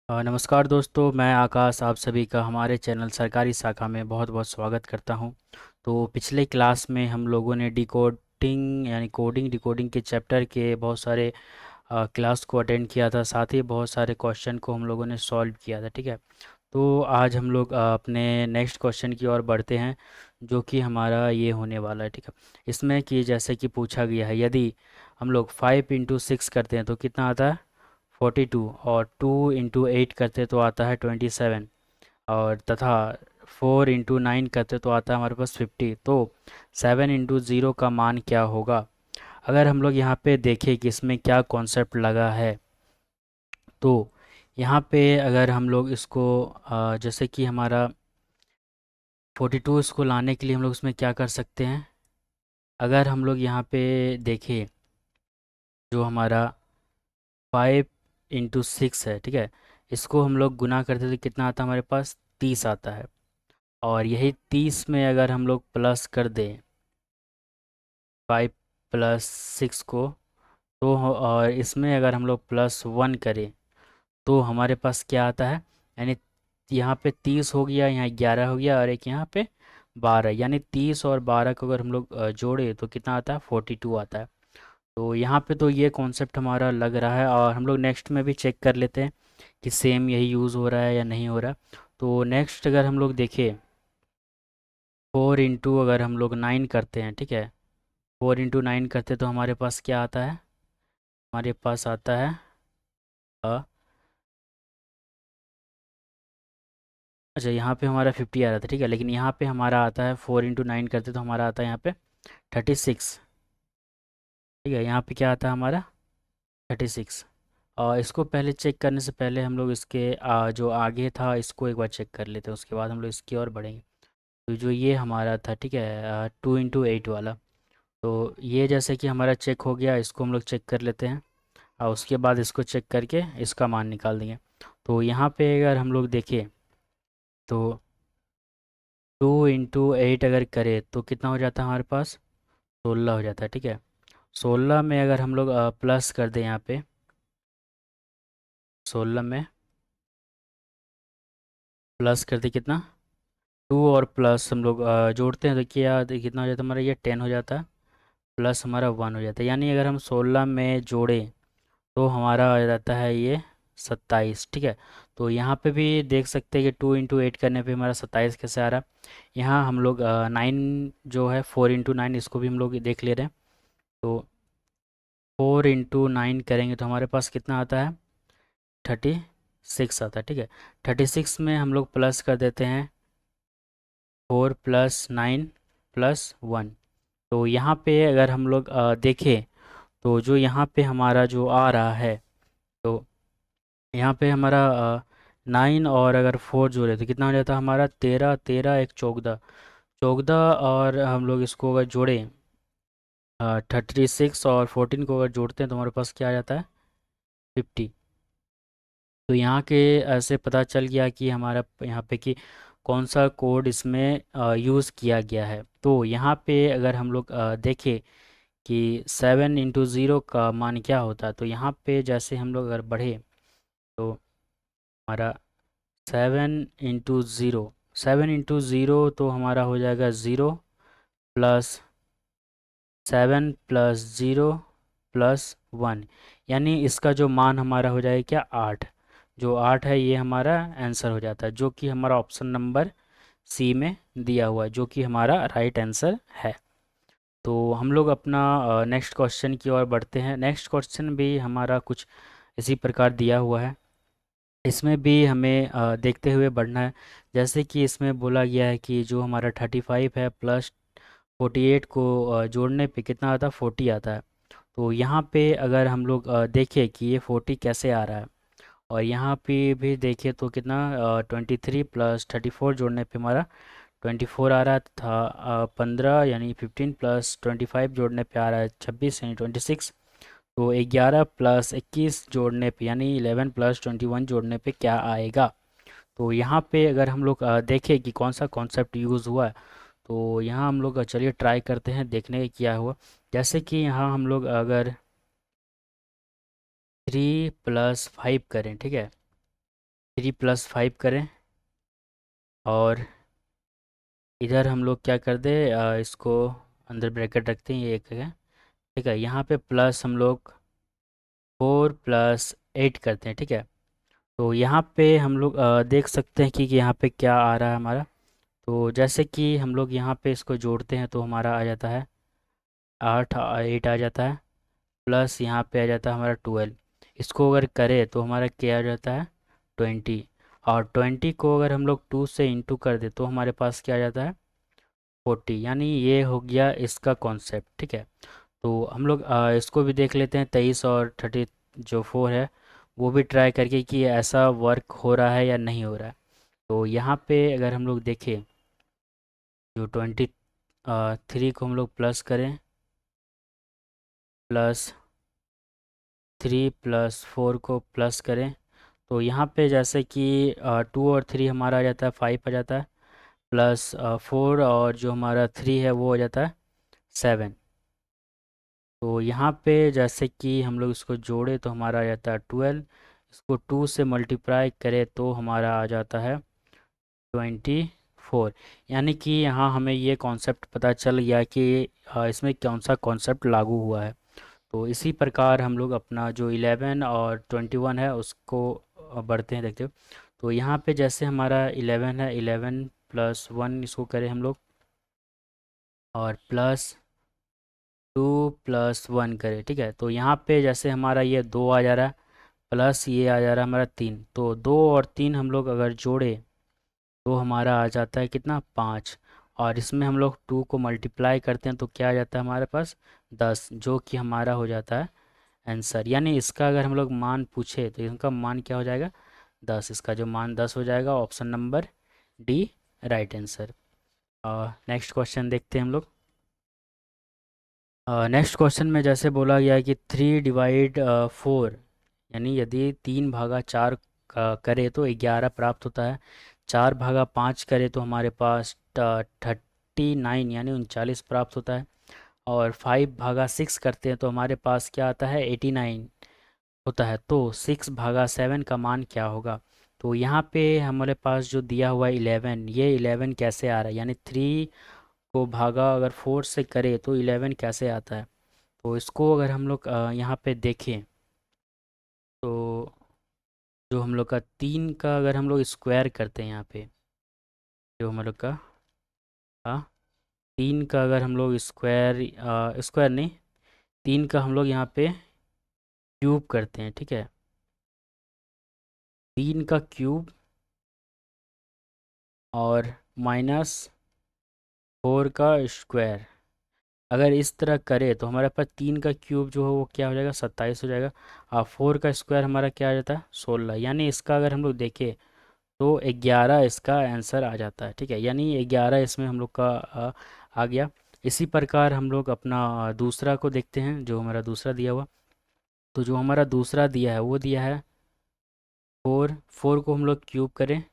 नमस्कार दोस्तों, मैं आकाश आप सभी का हमारे चैनल सरकारी शाखा में बहुत बहुत स्वागत करता हूं। तो पिछले क्लास में हम लोगों ने डिकोडिंग यानी कोडिंग डिकोडिंग के चैप्टर के बहुत सारे क्लास को अटेंड किया था। साथ ही बहुत सारे क्वेश्चन को हम लोगों ने सॉल्व किया था। ठीक है। तो आज हम लोग अपने नेक्स्ट क्वेश्चन की ओर बढ़ते हैं, जो कि हमारा ये होने वाला है। ठीक है। इसमें कि जैसे कि पूछा गया है, यदि हम लोग 5 × 6 करते हैं तो कितना आता है? 42। और 2 × 8 करते तो आता है 27। और तथा 4 × 9 करते तो आता है हमारे पास 50। तो 7 × 0 का मान क्या होगा? अगर हम लोग यहाँ पे देखें कि इसमें क्या कॉन्सेप्ट लगा है, तो यहाँ पे अगर हम लोग इसको जैसे कि हमारा 42 इसको लाने के लिए हम लोग इसमें क्या कर सकते हैं? अगर हम लोग यहाँ पे देखें, जो हमारा 5 × 6 है, ठीक है, इसको हम लोग गुना करते तो कितना आता है हमारे पास? 30 आता है। और यही 30 में अगर हम लोग प्लस कर दें 5 + 6 को, और इसमें अगर हम लोग +1 करें तो हमारे पास क्या आता है? यानी यहाँ पे 30 हो गया, यहाँ 11 हो गया, और एक यहाँ पे 12, यानी 30 और 12 को अगर हम लोग जोड़े तो कितना आता है? 42 आता है। तो यहाँ पे तो ये कॉन्सेप्ट हमारा लग रहा है, और हम लोग नेक्स्ट में भी चेक कर लेते हैं कि सेम यही यूज़ हो रहा है या नहीं हो रहा। तो नेक्स्ट अगर हम लोग देखें, 4 × अगर हम लोग 9 करते हैं, ठीक है, 4 × 9 करते तो हमारे पास क्या आता है? हमारे पास आता है अ, अच्छा, यहाँ पे हमारा 50 आ रहा था, ठीक है, लेकिन यहाँ पे हमारा आता है 4 × 9 करते तो हमारा आता है यहाँ पे 36। ठीक है, यहाँ पे क्या आता है हमारा? 36। और इसको पहले चेक करने से पहले हम लोग इसके जो आगे था इसको एक बार चेक कर लेते हैं, उसके बाद हम लोग इसकी ओर बढ़ेंगे। तो जो ये हमारा था, ठीक है, 2 × 8 वाला, तो ये जैसे कि हमारा चेक हो गया, इसको हम लोग चेक कर लेते हैं, और उसके बाद इसको चेक करके इसका मान निकाल देंगे। तो यहाँ पे अगर हम लोग देखें, तो 2 × 8 अगर करें तो कितना हो जाता है हमारे पास? 16 हो जाता है। ठीक है, 16 में अगर हम लोग प्लस कर दें यहाँ पे, 16 में प्लस कर दें कितना? 2 और प्लस हम लोग जोड़ते हैं तो क्या कितना हो जाता है हमारा? ये 10 हो जाता है, प्लस हमारा 1 हो जाता है। यानी अगर हम 16 में जोड़ें तो हमारा आ जाता है ये 27। ठीक है, तो यहाँ पे भी देख सकते हैं कि 2 × 8 करने पे हमारा 27 कैसे आ रहा है। यहाँ हम लोग 9 जो है 4 × 9, इसको भी हम लोग देख ले रहे हैं। तो 4 × 9 करेंगे तो हमारे पास कितना आता है? 36 आता है। ठीक है, 36 में हम लोग प्लस कर देते हैं 4 + 9 + 1। तो यहाँ पे अगर हम लोग देखें, तो जो यहाँ पे हमारा जो आ रहा है, तो यहाँ पे हमारा 9 और अगर 4 जोड़े तो कितना हो जाता है हमारा? 13, 13 एक 14, 14, और हम लोग इसको अगर जोड़ें 36 और 14 को अगर जोड़ते हैं तो हमारे पास क्या आ जाता है? 50। तो यहाँ के ऐसे पता चल गया कि हमारा यहाँ पे कि कौन सा कोड इसमें यूज़ किया गया है। तो यहाँ पे अगर हम लोग देखें कि 7 × 0 का मान क्या होता है, तो यहाँ पे जैसे हम लोग अगर बढ़े तो हमारा 7 × 0, 7 × 0 तो हमारा हो जाएगा 0, प्लस 7 + 0 + 1, यानी इसका जो मान हमारा हो जाएगा क्या? 8। जो 8 है ये हमारा आंसर हो जाता है, जो कि हमारा ऑप्शन नंबर सी में दिया हुआ है, जो कि हमारा राइट आंसर है। तो हम लोग अपना नेक्स्ट क्वेश्चन की ओर बढ़ते हैं। नेक्स्ट क्वेश्चन भी हमारा कुछ इसी प्रकार दिया हुआ है। इसमें भी हमें देखते हुए बढ़ना है। जैसे कि इसमें बोला गया है कि जो हमारा 35 है प्लस 48 को जोड़ने पे कितना आता है? 40 आता है। तो यहाँ पे अगर हम लोग देखें कि ये 40 कैसे आ रहा है, और यहाँ पे भी देखें तो कितना 23 + 34 जोड़ने पे हमारा 24 आ रहा था, 15 यानी 15 + 25 जोड़ने पे आ रहा है 26 यानी 26। तो 11 + 21 जोड़ने पे यानी 11 + 21 जोड़ने पे क्या आएगा? तो यहाँ पे अगर हम लोग देखें कि कौन सा कॉन्सेप्ट यूज़ हुआ है, तो यहाँ हम लोग चलिए ट्राई करते हैं देखने की क्या हुआ। जैसे कि यहाँ हम लोग अगर 3 + 5 करें, ठीक है, 3 + 5 करें, और इधर हम लोग क्या कर दे, इसको अंदर ब्रैकेट रखते हैं, ये एक है, ठीक है। यहाँ पे प्लस हम लोग 4 + 8 करते हैं, ठीक है। तो यहाँ पे हम लोग देख सकते हैं कि यहाँ पे क्या आ रहा है हमारा। तो जैसे कि हम लोग यहाँ पे इसको जोड़ते हैं तो हमारा आ जाता है 8 आ जाता है, प्लस यहाँ पे आ जाता है हमारा 12। इसको अगर करें तो हमारा क्या आ जाता है 20, और 20 को अगर हम लोग 2 से इंटू कर दे तो हमारे पास क्या आ जाता है 40। यानी ये हो गया इसका कॉन्सेप्ट, ठीक है। तो हम लोग इसको भी देख लेते हैं, 23 और 30 जो 4 है वो भी ट्राई करके कि ऐसा वर्क हो रहा है या नहीं हो रहा है। तो यहाँ पे अगर हम लोग देखें, जो 23 को हम लोग प्लस करें, +3 + 4 को प्लस करें, तो यहाँ पे जैसे कि 2 और 3 हमारा आ जाता है 5 आ जाता है, +4 और जो हमारा 3 है वो हो जाता है 7। तो यहाँ पे जैसे कि हम लोग इसको जोड़े तो हमारा आ जाता है 12। इसको 2 से मल्टीप्लाई करें तो हमारा आ जाता है 24। यानी कि यहाँ हमें ये कॉन्सेप्ट पता चल गया कि इसमें कौन सा कॉन्सेप्ट लागू हुआ है। तो इसी प्रकार हम लोग अपना जो 11 और 21 है उसको बढ़ते हैं, देखते हो। तो यहाँ पे जैसे हमारा 11 है, 11 + 1 इसको करें हम लोग, और +2 + 1 करें, ठीक है। तो यहाँ पे जैसे हमारा ये 2 आ जा रहा है, प्लस ये आ जा रहा है हमारा 3। तो 2 और 3 हम लोग अगर जोड़े तो हमारा आ जाता है कितना 5, और इसमें हम लोग 2 को मल्टीप्लाई करते हैं तो क्या आ जाता है हमारे पास 10, जो कि हमारा हो जाता है आंसर। यानी इसका अगर हम लोग मान पूछे तो इनका मान क्या हो जाएगा 10। इसका जो मान 10 हो जाएगा, option number D right answer. Next question देखते हैं हम लोग। नेक्स्ट क्वेश्चन में जैसे बोला गया है कि 3/4, यानी यदि 3/4 करे तो 11 प्राप्त होता है, 4/5 करे तो हमारे पास 39 यानी 39 प्राप्त होता है, और 5/6 करते हैं तो हमारे पास क्या आता है 89 होता है। तो 6/7 का मान क्या होगा। तो यहाँ पे हमारे पास जो दिया हुआ है 11, ये 11 कैसे आ रहा है, यानी 3 को भागा अगर 4 से करे तो 11 कैसे आता है। तो इसको अगर हम लोग यहाँ पे देखें तो जो हम लोग का 3 का अगर हम लोग स्क्वायर करते हैं यहाँ पे, जो हम लोग का 3 का अगर हम लोग स्क्वायर, स्क्वायर नहीं, 3 का हम लोग यहाँ पे क्यूब करते हैं, ठीक है। 3 का क्यूब और -4 का स्क्वायर अगर इस तरह करे तो हमारे पास 3 का क्यूब जो है वो क्या हो जाएगा 27 हो जाएगा, और 4 का स्क्वायर हमारा क्या आ जाता है 16। यानी इसका अगर हम लोग देखें तो 11 इसका आंसर आ जाता है, ठीक है। यानी 11 इसमें हम लोग का आ गया। इसी प्रकार हम लोग अपना दूसरा को देखते हैं, जो हमारा दूसरा दिया हुआ। तो जो हमारा दूसरा दिया है वो दिया है 4 को हम लोग क्यूब करें,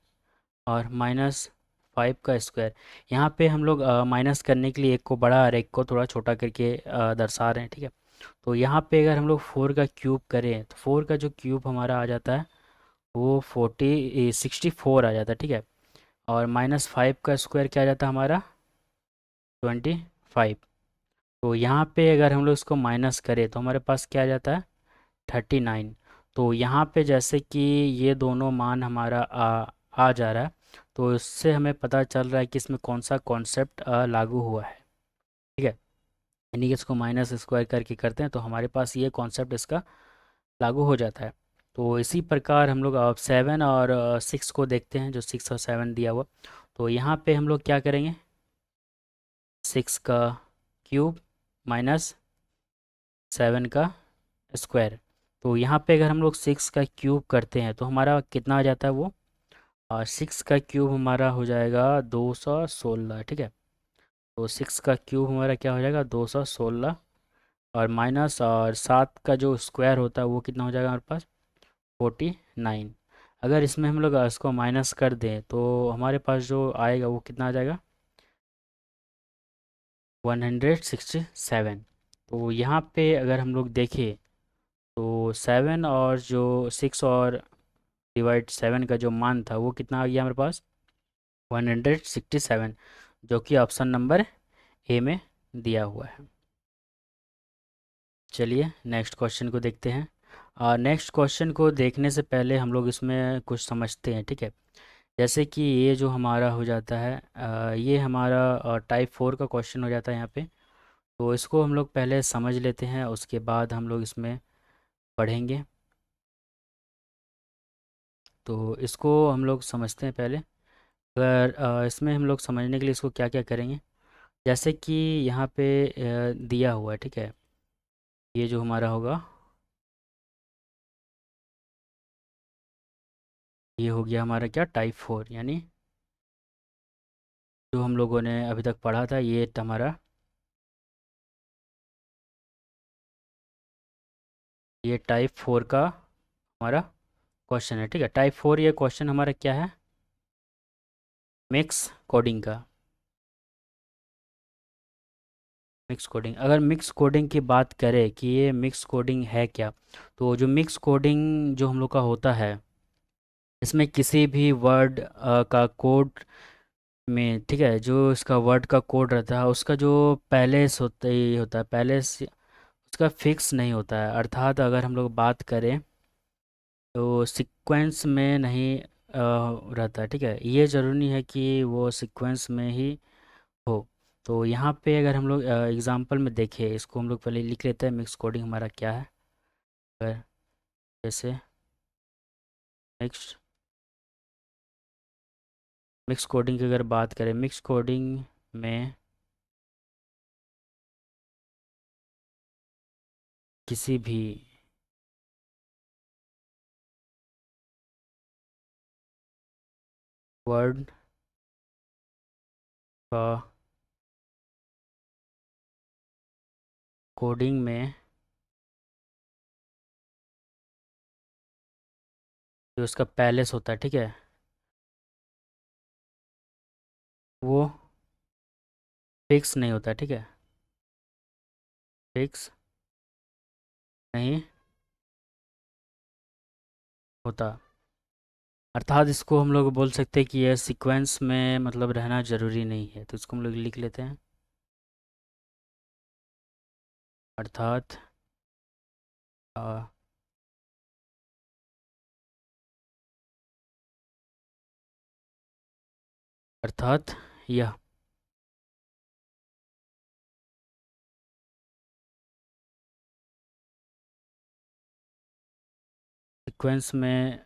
और -5 का स्क्वायर। यहाँ पे हम लोग माइनस करने के लिए एक को बड़ा और एक को थोड़ा छोटा करके दर्शा रहे हैं, ठीक है। तो यहाँ पे अगर हम लोग 4 का क्यूब करें तो 4 का जो क्यूब हमारा आ जाता है वो 64 आ जाता है, ठीक है। और -5 का स्क्वायर क्या आ जाता है हमारा 25। तो यहाँ पे अगर हम लोग इसको माइनस करें तो हमारे पास क्या आ जाता है 39। तो यहाँ पे जैसे कि ये दोनों मान हमारा आ जा रहा है, तो इससे हमें पता चल रहा है कि इसमें कौन सा कॉन्सेप्ट लागू हुआ है, ठीक है। यानी कि इसको माइनस स्क्वायर करके करते हैं तो हमारे पास ये कॉन्सेप्ट इसका लागू हो जाता है। तो इसी प्रकार हम लोग अब 7 और 6 को देखते हैं, जो 6 और 7 दिया हुआ। तो यहाँ पे हम लोग क्या करेंगे 6 का क्यूब -7 का स्क्वायर। तो यहाँ पे अगर हम लोग 6 का क्यूब करते हैं तो हमारा कितना आ जाता है वो, और 6 का क्यूब हमारा हो जाएगा 216, ठीक है। तो 6 का क्यूब हमारा क्या हो जाएगा 216, और माइनस और 7 का जो स्क्वायर होता है वो कितना हो जाएगा हमारे पास 49। अगर इसमें हम लोग इसको माइनस कर दें तो हमारे पास जो आएगा वो कितना आ जाएगा 167। तो यहाँ पे अगर हम लोग देखें तो 7 और जो 6 और डिवाइड 7 का जो मान था वो कितना आ गया हमारे पास, 167, जो कि ऑप्शन नंबर ए में दिया हुआ है। चलिए नेक्स्ट क्वेश्चन को देखते हैं। नेक्स्ट क्वेश्चन को देखने से पहले हम लोग इसमें कुछ समझते हैं, ठीक है। जैसे कि ये जो हमारा हो जाता है, ये हमारा टाइप 4 का क्वेश्चन हो जाता है यहाँ पे। तो इसको हम लोग पहले समझ लेते हैं, उसके बाद हम लोग इसमें पढ़ेंगे। तो इसको हम लोग समझते हैं पहले। अगर इसमें हम लोग समझने के लिए इसको क्या क्या करेंगे, जैसे कि यहाँ पे दिया हुआ है, ठीक है। ये जो हमारा होगा, ये हो गया हमारा क्या, टाइप 4, यानी जो हम लोगों ने अभी तक पढ़ा था, ये हमारा, ये टाइप 4 का हमारा क्वेश्चन है, ठीक है। टाइप 4 ये क्वेश्चन हमारा क्या है, मिक्स कोडिंग का। मिक्स कोडिंग, अगर मिक्स कोडिंग की बात करें कि ये मिक्स कोडिंग है क्या, तो जो मिक्स कोडिंग जो हम लोग का होता है, इसमें किसी भी वर्ड का कोड में, ठीक है, जो इसका वर्ड का कोड रहता है उसका जो पहले से होता ही होता है, पहले से उसका फिक्स नहीं होता है। अर्थात अगर हम लोग बात करें तो सीक्वेंस में नहीं रहता है, ठीक है। ये ज़रूरी नहीं है कि वो सीक्वेंस में ही हो। तो यहाँ पे अगर हम लोग एग्जांपल में देखें, इसको हम लोग पहले लिख लेते हैं मिक्स कोडिंग हमारा क्या है। अगर जैसे मिक्स मिक्स कोडिंग की अगर बात करें, मिक्स कोडिंग में किसी भी वर्ड का कोडिंग में जो उसका पैलेस होता है, ठीक है, वो फिक्स नहीं होता, ठीक है, फिक्स नहीं होता। अर्थात इसको हम लोग बोल सकते हैं कि यह सीक्वेंस में मतलब रहना ज़रूरी नहीं है। तो इसको हम लोग लिख लेते हैं, अर्थात अ, अर्थात यह सीक्वेंस में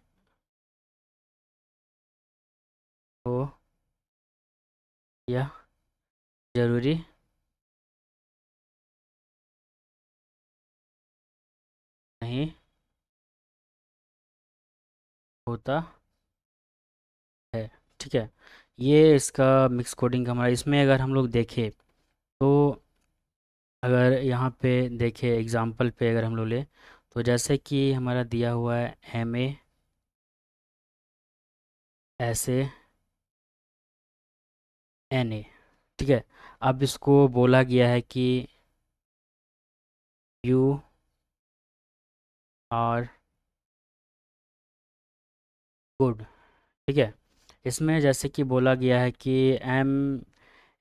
हो, यह ज़रूरी नहीं होता है, ठीक है। ये इसका मिक्स कोडिंग का हमारा, इसमें अगर हम लोग देखें तो अगर यहाँ पे देखें एग्जांपल पे अगर हम लोग ले, तो जैसे कि हमारा दिया हुआ है MASANA, ठीक है। अब इसको बोला गया है कि यू आर गुड, ठीक है। इसमें जैसे कि बोला गया है कि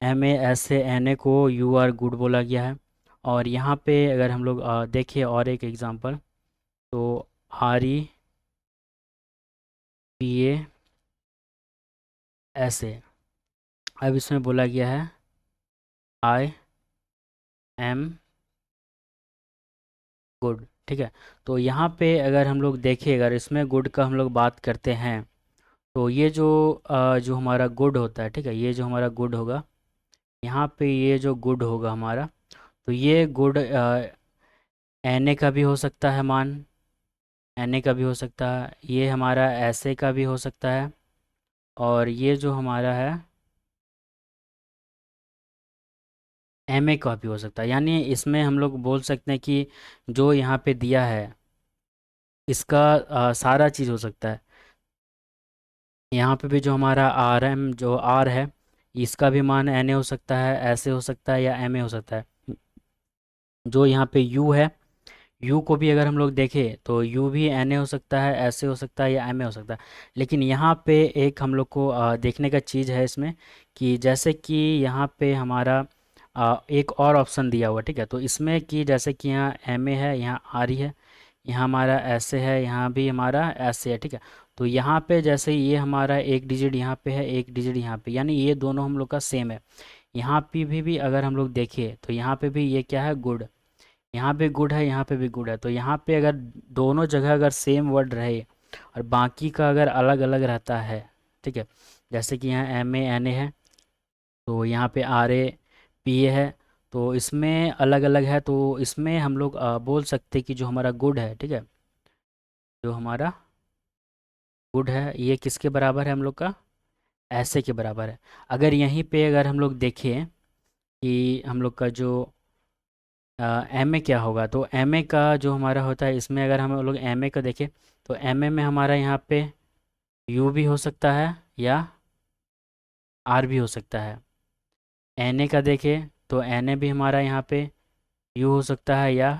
MASANA को यू आर गुड बोला गया है। और यहाँ पे अगर हम लोग देखें और एक एग्जांपल, तो REPASA, अब इसमें बोला गया है आई एम गुड, ठीक है। तो यहाँ पे अगर हम लोग देखें, अगर इसमें गुड का हम लोग बात करते हैं, तो ये जो जो हमारा गुड होता है, ठीक है, ये जो हमारा गुड होगा, यहाँ पे ये जो गुड होगा हमारा, तो ये गुड एन ए का भी हो सकता है मान, एन ए का भी हो सकता है, ये हमारा ऐसे का भी हो सकता है, और ये जो हमारा है एम ए का भी हो सकता है। यानी इसमें हम लोग बोल सकते हैं कि जो यहाँ पे दिया है इसका सारा चीज़ हो सकता है। यहाँ पे भी जो हमारा आर एम जो आर है, इसका भी मान एन ए हो सकता है, ऐसे हो सकता है, या एम ए हो सकता है। जो यहाँ पे यू है, यू को भी अगर हम लोग देखें तो यू भी एन ए हो सकता है, ऐसे हो सकता है, या एम ए हो सकता है। लेकिन यहाँ पे एक हम लोग को देखने का चीज़ है इसमें, कि जैसे कि यहाँ पे हमारा एक और ऑप्शन दिया हुआ, ठीक है। तो इसमें कि जैसे कि यहाँ एम ए है, यहाँ आर ई है, यहाँ हमारा ऐसे है, यहाँ भी हमारा ऐसे है, ठीक है। तो यहाँ पे जैसे ये हमारा एक डिजिट यहाँ पे है, एक डिजिट यहाँ पे, यानी ये दोनों हम लोग का सेम है। यहाँ पे भी अगर हम लोग देखें तो यहाँ पे भी ये क्या है, गुड। यहाँ पे गुड है, यहाँ पे भी गुड है। तो यहाँ पे अगर दोनों जगह अगर सेम वर्ड रहे और बाकी का अगर अलग अलग रहता है, ठीक है, जैसे कि यहाँ एम ए एन ए है, तो यहाँ पे आर ए पी ए है, तो इसमें अलग अलग है। तो इसमें हम लोग बोल सकते हैं कि जो हमारा गुड है, ठीक है, जो हमारा गुड है ये किसके बराबर है हम लोग का, ऐसे के बराबर है। अगर यहीं पे अगर हम लोग देखें कि हम लोग का जो एम ए क्या होगा, तो एम ए का जो हमारा होता है, इसमें अगर हम लोग एम ए का देखें तो एम ए में हमारा यहाँ पे यू भी हो सकता है या आर भी हो सकता है। एन ए का देखें तो एन ए भी हमारा यहाँ पे यू हो सकता है या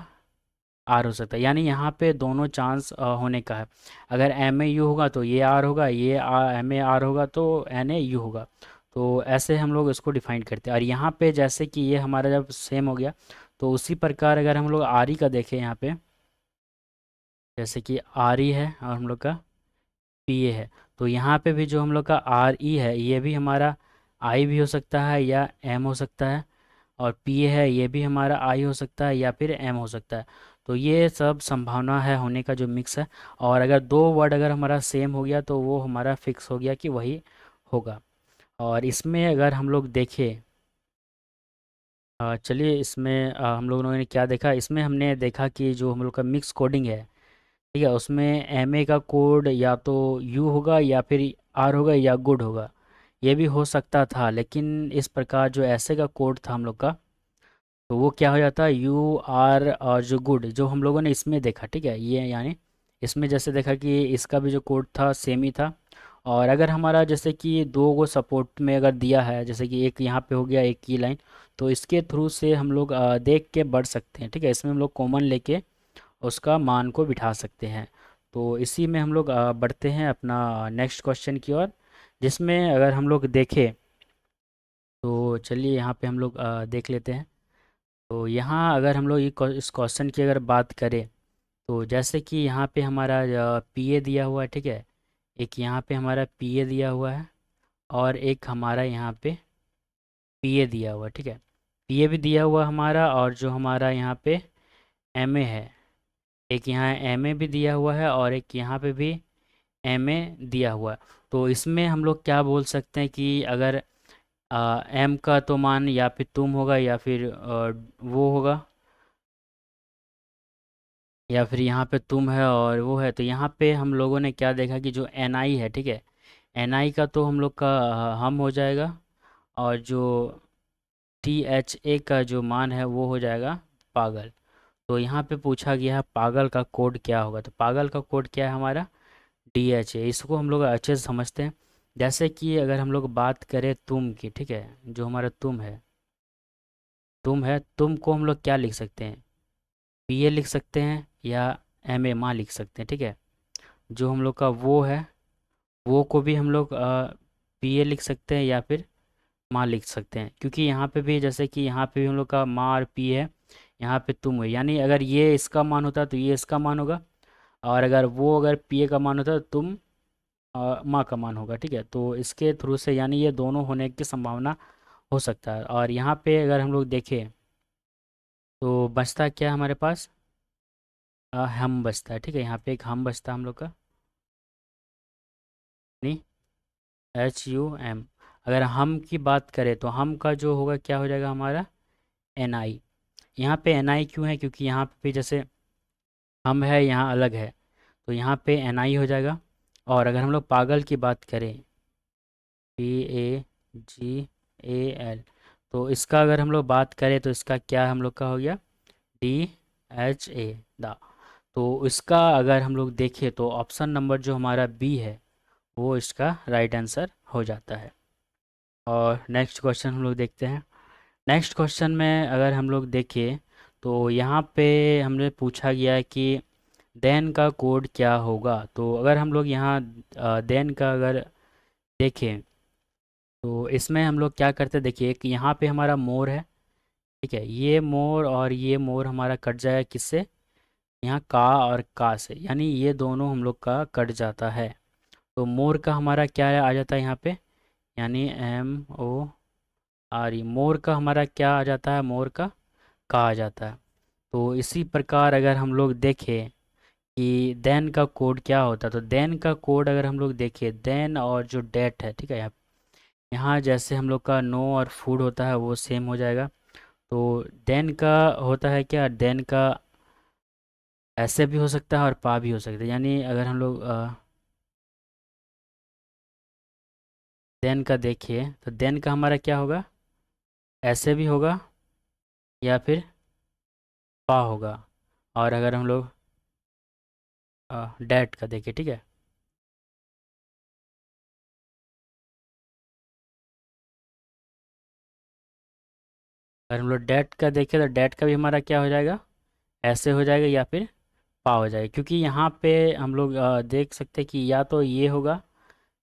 आर हो सकता है, यानी यहाँ पे दोनों चांस होने का है। अगर एम ए यू होगा तो ये आर होगा, ये एम ए आर होगा तो एन ए यू होगा। तो ऐसे हम लोग इसको डिफाइन करते हैं। और यहाँ पे जैसे कि ये हमारा जब सेम हो गया, तो उसी प्रकार अगर हम लोग आर ई का देखें यहाँ पे, जैसे कि आर ई है और हम लोग का पी ए है, तो यहाँ पे भी जो हम लोग का आर ई है ये भी हमारा आई भी हो सकता है या एम हो सकता है, और पी ए है ये भी हमारा आई हो सकता है या फिर एम हो सकता है। तो ये सब संभावना है होने का जो मिक्स है। और अगर दो वर्ड अगर हमारा सेम हो गया तो वो हमारा फिक्स हो गया कि वही होगा। और इसमें अगर हम लोग देखें, चलिए इसमें हम लोगों ने क्या देखा, इसमें हमने देखा कि जो हम लोग का मिक्स कोडिंग है, ठीक है, उसमें एम ए का कोड या तो यू होगा या फिर आर होगा या गुड होगा। ये भी हो सकता था, लेकिन इस प्रकार जो ऐसे का कोड था हम लोग का, तो वो क्या हो जाता है, यू आर और जो गुड जो हम लोगों ने इसमें देखा, ठीक है, ये यानी इसमें जैसे देखा कि इसका भी जो कोड था सेम ही था। और अगर हमारा जैसे कि दो गो सपोर्ट में अगर दिया है, जैसे कि एक यहाँ पे हो गया एक की लाइन, तो इसके थ्रू से हम लोग देख के बढ़ सकते हैं, ठीक है। इसमें हम लोग कॉमन लेके उसका मान को बिठा सकते हैं। तो इसी में हम लोग बढ़ते हैं अपना नेक्स्ट क्वेश्चन की ओर, जिसमें अगर हम लोग देखें तो चलिए यहाँ पे हम लोग देख लेते हैं। तो यहाँ अगर हम लोग इस क्वेश्चन की अगर बात करें, तो जैसे कि यहाँ पे हमारा पी ए दिया हुआ है, ठीक है, एक यहाँ पे हमारा पी ए दिया हुआ है, और एक हमारा यहाँ पे पी ए दिया हुआ है, ठीक है। पी ए भी दिया हुआ है हमारा, और जो हमारा यहाँ पे एम ए है, एक यहाँ एम ए भी दिया हुआ है और एक यहाँ पे भी एम ए दिया हुआ है। तो इसमें हम लोग क्या बोल सकते हैं कि अगर एम का तो मान या फिर तुम होगा या फिर वो होगा, या फिर यहाँ पे तुम है और वो है। तो यहाँ पे हम लोगों ने क्या देखा कि जो एन आई है, ठीक है, एन आई का तो हम लोग का हम हो जाएगा, और जो टी एच ए का जो मान है वो हो जाएगा पागल। तो यहाँ पे पूछा गया है पागल का कोड क्या होगा, तो पागल का कोड क्या है हमारा, डी एच ए। इसको हम लोग अच्छे से समझते हैं। जैसे कि अगर हम लोग बात करें तुम की, ठीक है, जो हमारा तुम है, तुम है, तुम को हम लोग क्या लिख सकते हैं, पी ए लिख सकते हैं या एम ए माँ लिख सकते हैं, ठीक है। जो हम लोग का वो है, वो को भी हम लोग पी ए लिख सकते हैं या फिर माँ लिख सकते हैं, क्योंकि यहाँ पे भी जैसे कि यहाँ पे भी हम लोग का माँ और पी है, यहाँ पे तुम है, यानी अगर ये इसका मान होता तो ये इसका मान होगा, और अगर वो अगर पी ए का मान होता तो तुम माँ का मान होगा, ठीक है। तो इसके थ्रू से यानी ये दोनों होने की संभावना हो सकता है। और यहाँ पे अगर हम लोग देखें तो बचता क्या है हमारे पास, हम बचता है, ठीक है, यहाँ पे एक हम बचता है हम लोग का, नहीं, एच यू एम। अगर हम की बात करें तो हम का जो होगा क्या हो जाएगा हमारा, एन आई। यहाँ पे एन आई क्यों है, क्योंकि यहाँ पे भी जैसे हम है यहाँ अलग है, तो यहाँ पे एन आई हो जाएगा। और अगर हम लोग पागल की बात करें, P A ji A L, तो इसका अगर हम लोग बात करें तो इसका क्या हम लोग का हो गया, डी एच ए दा। तो इसका अगर हम लोग देखें तो ऑप्शन नंबर जो हमारा बी है वो इसका राइट आंसर हो जाता है। और नेक्स्ट क्वेश्चन हम लोग देखते हैं। नेक्स्ट क्वेश्चन में अगर हम लोग देखें तो यहाँ पे हमने पूछा गया है कि देन का कोड क्या होगा। तो अगर हम लोग यहाँ देन का अगर देखें तो इसमें हम लोग क्या करते हैं, देखिए एक यहाँ पे हमारा मोर है, ठीक है, ये मोर और ये मोर हमारा कट जाएगा किससे, यहाँ का और का से, यानी ये दोनों हम लोग का कट जाता है। तो मोर का हमारा क्या आ जाता है यहाँ पे, यानी MORE, मोर का हमारा क्या आ जाता है, मोर का आ जाता है। तो इसी प्रकार अगर हम लोग देखें कि देन का कोड क्या होता है, तो देन का कोड अगर हम लोग देखें, देन और जो डेट है, ठीक है, यहाँ जैसे हम लोग का नो और फूड होता है वो सेम हो जाएगा। तो देन का होता है क्या, देन का ऐसे भी हो सकता है और पा भी हो सकता है, यानी अगर हम लोग देन का देखिए तो देन का हमारा क्या होगा, ऐसे भी होगा या फिर पा होगा। और अगर हम लोग डेट का देखें, ठीक है, अगर हम लोग डेट का देखें तो डेट का भी हमारा क्या हो जाएगा, ऐसे हो जाएगा या फिर पा हो जाएगा, क्योंकि यहाँ पे हम लोग देख सकते हैं कि या तो ये होगा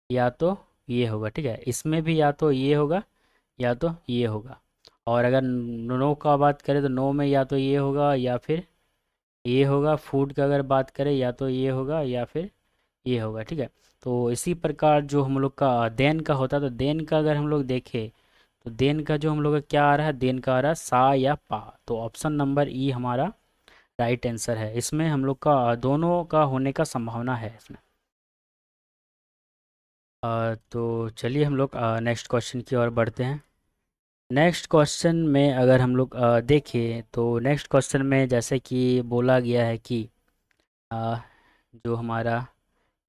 या तो ये होगा, ठीक है, इसमें भी या तो ये होगा या तो ये होगा। और अगर नो का बात करें तो नो में या तो ये होगा या फिर ये होगा। फूड का अगर बात करें या तो ये होगा या फिर ये होगा, ठीक है। तो इसी प्रकार जो हम लोग का देन का होता है, तो देन का अगर हम लोग देखें तो देन का जो हम लोग का क्या आ रहा है, देन का आ रहा है सा या पा। तो ऑप्शन नंबर ई हमारा राइट आंसर है, इसमें हम लोग का दोनों का होने का संभावना है इसमें। तो चलिए हम लोग नेक्स्ट क्वेश्चन की ओर बढ़ते हैं। नेक्स्ट क्वेश्चन में अगर हम लोग देखें तो नेक्स्ट क्वेश्चन में जैसे कि बोला गया है कि अ, जो हमारा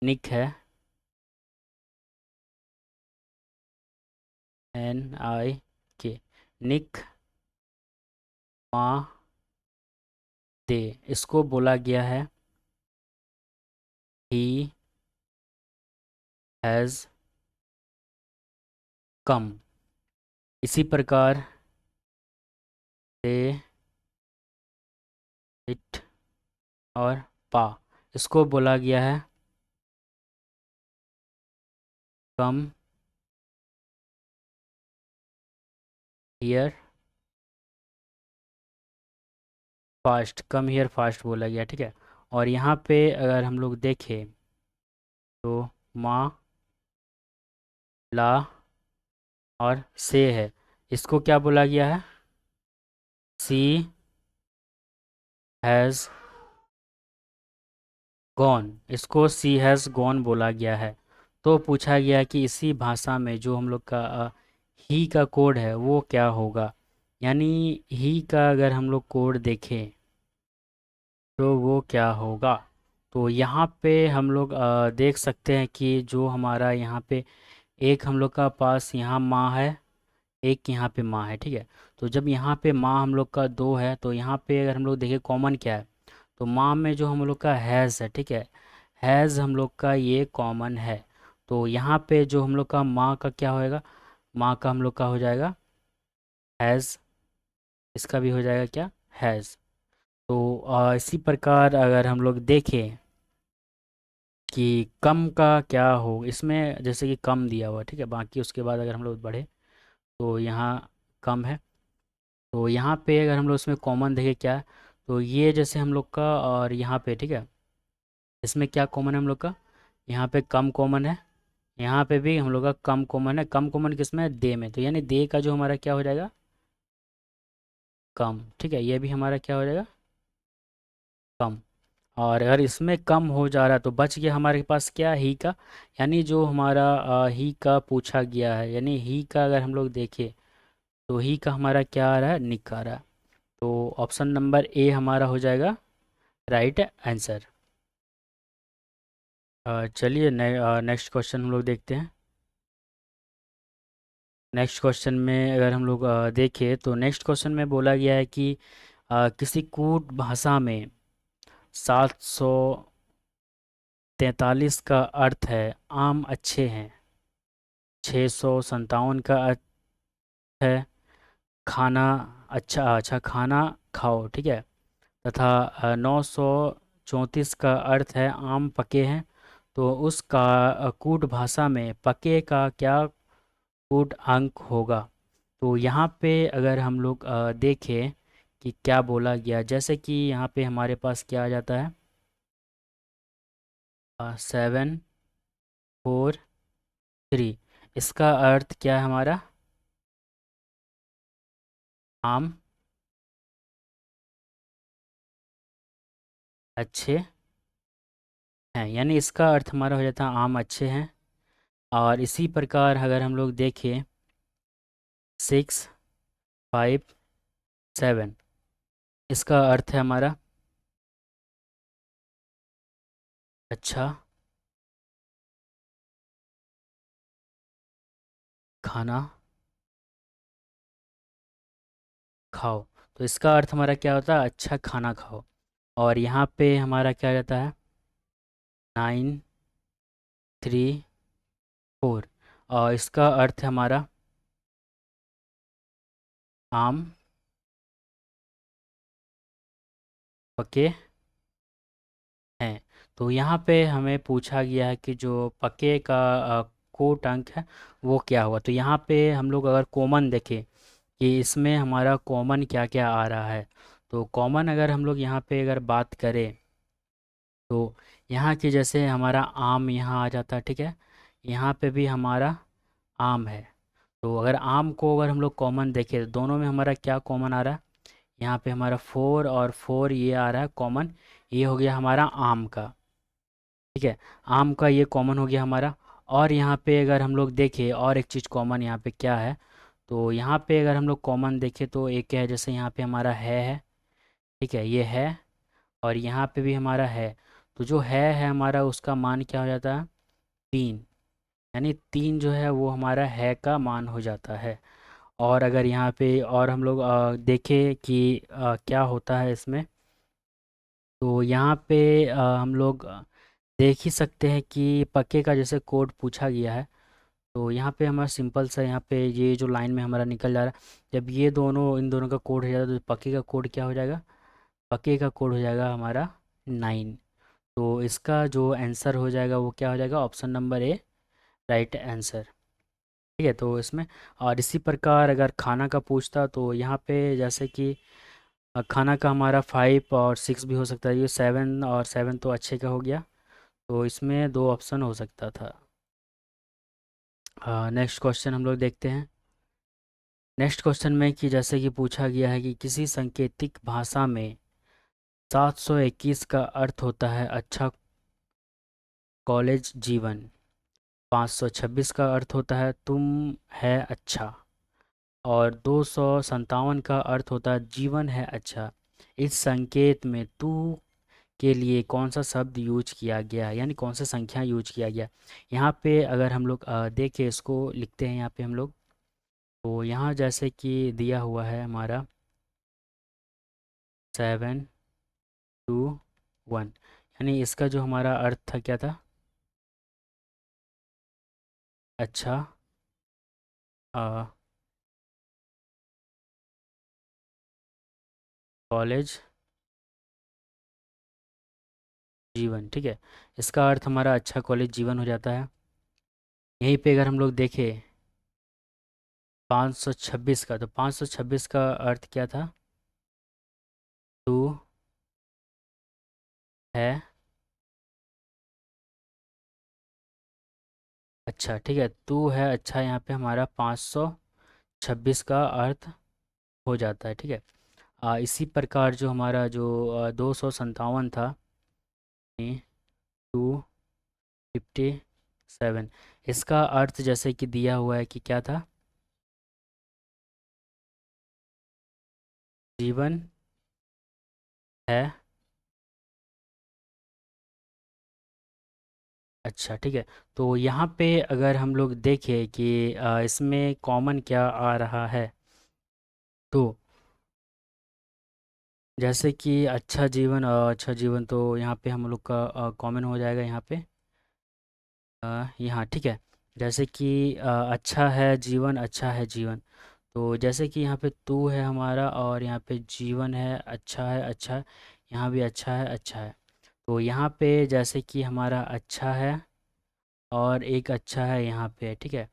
निक है, NIK, निक मा दे, इसको बोला गया है ही हैज़ कम। इसी प्रकार दे, इट और पा, इसको बोला गया है come here fast, come here fast बोला गया, ठीक है। और यहाँ पे अगर हम लोग देखें तो माँ, ला और से है, इसको क्या बोला गया है, सी हैज़ गॉन, इसको सी हैज़ गॉन बोला गया है। तो पूछा गया कि इसी भाषा में जो हम लोग का ही का कोड है वो क्या होगा, यानी ही का अगर हम लोग कोड देखें तो वो क्या होगा। तो यहाँ पे हम लोग देख सकते हैं कि जो हमारा यहाँ पे एक हम लोग का पास यहाँ माँ है, एक यहाँ पे माँ है, ठीक है। तो जब यहाँ पे माँ हम लोग का दो है तो यहाँ पे अगर हम लोग देखें कॉमन क्या है, तो माँ में जो हम लोग का हैज़ है, ठीक है, हैज़ हम लोग का ये कॉमन है। तो यहाँ पे जो हम लोग का माँ का क्या होएगा, माँ का हम लोग का हो जाएगा हैज़, इसका भी हो जाएगा क्या, हैज़। तो इसी प्रकार अगर हम लोग देखें कि कम का क्या हो, इसमें जैसे कि कम दिया हुआ, ठीक है, बाकी उसके बाद अगर हम लोग बढ़े तो यहाँ कम है। तो यहाँ पे अगर हम लोग इसमें कॉमन देखें क्या है, तो ये जैसे हम लोग का और यहाँ पे, ठीक है, इसमें क्या कॉमन है हम लोग का, यहाँ पे कम कॉमन है, यहाँ पे भी हम लोग का कम कॉमन है। कम कॉमन किस में है, दे में, तो यानी दे का जो हमारा क्या हो जाएगा, कम, ठीक है, ये भी हमारा क्या हो जाएगा, कम। और अगर इसमें कम हो जा रहा है तो बच गया हमारे पास क्या, ही का, यानी जो हमारा ही का पूछा गया है, यानी ही का अगर हम लोग देखें तो ही का हमारा क्या आ रहा है, निक आ रहा है। तो ऑप्शन नंबर ए हमारा हो जाएगा राइट आंसर। चलिए नेक्स्ट क्वेश्चन हम लोग देखते हैं। नेक्स्ट क्वेश्चन में अगर हम लोग देखें तो नेक्स्ट क्वेश्चन में बोला गया है कि किसी कूट भाषा में 743 का अर्थ है आम अच्छे हैं, 657 का अर्थ है खाना अच्छा अच्छा खाना खाओ, ठीक है। तथा 934 का अर्थ है आम पके हैं। तो उसका कूट भाषा में पके का क्या कूट अंक होगा। तो यहाँ पे अगर हम लोग देखें कि क्या बोला गया, जैसे कि यहाँ पे हमारे पास क्या आ जाता है, 743। इसका अर्थ क्या है हमारा, आम अच्छे हैं, यानी इसका अर्थ हमारा हो जाता है आम अच्छे हैं। और इसी प्रकार अगर हम लोग देखें 657, इसका अर्थ है हमारा अच्छा खाना खाओ। तो इसका अर्थ हमारा क्या होता है, अच्छा खाना खाओ। और यहाँ पे हमारा क्या रहता है, 934, और इसका अर्थ है हमारा आम पके हैं। तो यहाँ पे हमें पूछा गया है कि जो पके का कोट अंक है वो क्या हुआ। तो यहाँ पे हम लोग अगर कॉमन देखें कि इसमें हमारा कॉमन क्या क्या आ रहा है, तो कॉमन अगर हम लोग यहाँ पे अगर बात करें तो यहाँ की जैसे हमारा आम यहाँ आ जाता है, ठीक है। यहाँ पे भी हमारा आम है। तो अगर आम को अगर हम लोग कॉमन देखें तो दोनों में हमारा क्या कॉमन आ रहा है, यहाँ पे हमारा 4 और 4 ये आ रहा है कॉमन। ये हो गया हमारा आम का, ठीक है। आम का ये कॉमन हो गया हमारा। और यहाँ पे अगर हम लोग देखें और एक चीज़ कॉमन यहाँ पे क्या है, तो यहाँ पे अगर हम लोग कॉमन देखें तो एक है, जैसे यहाँ पे हमारा है, ठीक है, ये है। और यहाँ पे भी हमारा है। तो जो है हमारा उसका मान क्या हो जाता है, 3। यानी 3 जो है वो हमारा है का मान हो जाता है। और अगर यहाँ पे और हम लोग देखें कि क्या होता है इसमें, तो यहाँ पे हम लोग देख ही सकते हैं कि पक्के का जैसे कोड पूछा गया है। तो यहाँ पे हमारा सिंपल सा, यहाँ पे ये जो लाइन में हमारा निकल जा रहा है, जब ये दोनों इन दोनों का कोड हो जाता है तो पक्के का कोड क्या हो जाएगा, पक्के का कोड हो जाएगा हमारा 9। तो इसका जो आंसर हो जाएगा वो क्या हो जाएगा, option number A right answer, ठीक है। तो इसमें और इसी प्रकार अगर खाना का पूछता तो यहाँ पे जैसे कि खाना का हमारा 5 और 6 भी हो सकता है, ये 7 और 7 तो अच्छे का हो गया। तो इसमें दो ऑप्शन हो सकता था। नेक्स्ट क्वेश्चन हम लोग देखते हैं। नेक्स्ट क्वेश्चन में कि जैसे कि पूछा गया है कि किसी सांकेतिक भाषा में 721 का अर्थ होता है अच्छा कॉलेज जीवन, 526 का अर्थ होता है तुम है अच्छा, और 257 का अर्थ होता है जीवन है अच्छा। इस संकेत में तू के लिए कौन सा शब्द यूज किया गया है, यानी कौन सा संख्या यूज किया गया। यहाँ पे अगर हम लोग देखें, इसको लिखते हैं यहाँ पे हम लोग। तो यहाँ जैसे कि दिया हुआ है हमारा 721, यानी इसका जो हमारा अर्थ था क्या था, अच्छा कॉलेज जीवन, ठीक है। इसका अर्थ हमारा अच्छा कॉलेज जीवन हो जाता है। यहीं पे अगर हम लोग देखें 526 का, तो 526 का अर्थ क्या था, तू है अच्छा, ठीक है। तू है अच्छा, यहाँ पे हमारा 526 का अर्थ हो जाता है, ठीक है। इसी प्रकार जो हमारा जो 257 था, 257, इसका अर्थ जैसे कि दिया हुआ है कि क्या था, जीवन है अच्छा, ठीक है। तो यहाँ पे अगर हम लोग देखें कि इसमें कॉमन क्या आ रहा है, तो जैसे कि अच्छा जीवन और अच्छा जीवन, तो यहाँ पे हम लोग का कॉमन हो जाएगा यहाँ पे यहाँ, ठीक है। जैसे कि अच्छा है जीवन, अच्छा है जीवन, तो जैसे कि यहाँ पे तू है हमारा, और यहाँ पे जीवन है, अच्छा है, अच्छा है, यहाँ भी अच्छा है, अच्छा है। तो यहाँ पे जैसे कि हमारा अच्छा है और एक अच्छा है यहाँ पे, ठीक है।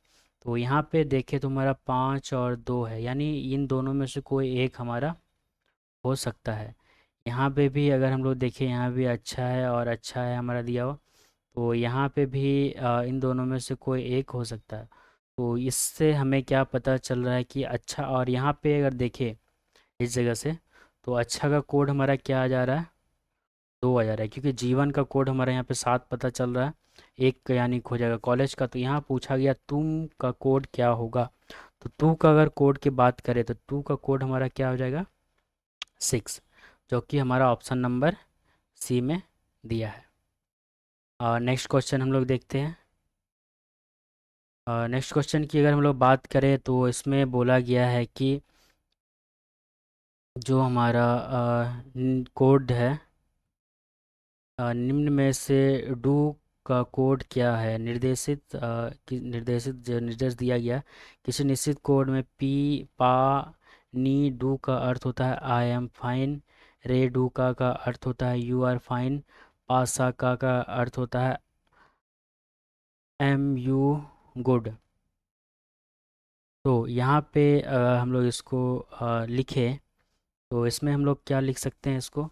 तो यहाँ पे देखें तो हमारा 5 और 2 है, यानी इन दोनों में से कोई एक हमारा हो सकता है। यहाँ पे भी अगर हम लोग देखें, यहाँ भी अच्छा है और अच्छा है हमारा दिया हुआ, तो यहाँ पे भी इन दोनों में से कोई एक हो सकता है। तो इससे हमें क्या पता चल रहा है कि अच्छा, और यहाँ पे अगर देखें इस जगह से, तो अच्छा का कोड हमारा क्या आ जा रहा है, 2 आ जा रहा है, क्योंकि जीवन का कोड हमारे यहाँ पे 7 पता चल रहा है, एक यानी खो जाएगा कॉलेज का। तो यहाँ पूछा गया तुम का कोड क्या होगा, तो टू का अगर कोड की बात करें तो टू का कोड हमारा क्या हो जाएगा, 6, जो कि हमारा ऑप्शन नंबर सी में दिया है। नेक्स्ट क्वेश्चन हम लोग देखते हैं। नेक्स्ट क्वेश्चन की अगर हम लोग बात करें तो इसमें बोला गया है कि जो हमारा कोड है, निम्न में से डू का कोड क्या है, निर्देशित जो निर्देश दिया गया, किसी निश्चित कोड में पी पा नी डू का अर्थ होता है आई एम फाइन, रे डू का अर्थ होता है यू आर फाइन, पासा का अर्थ होता है एम यू गुड। तो यहाँ पे हम लोग इसको लिखें, तो इसमें हम लोग क्या लिख सकते हैं इसको,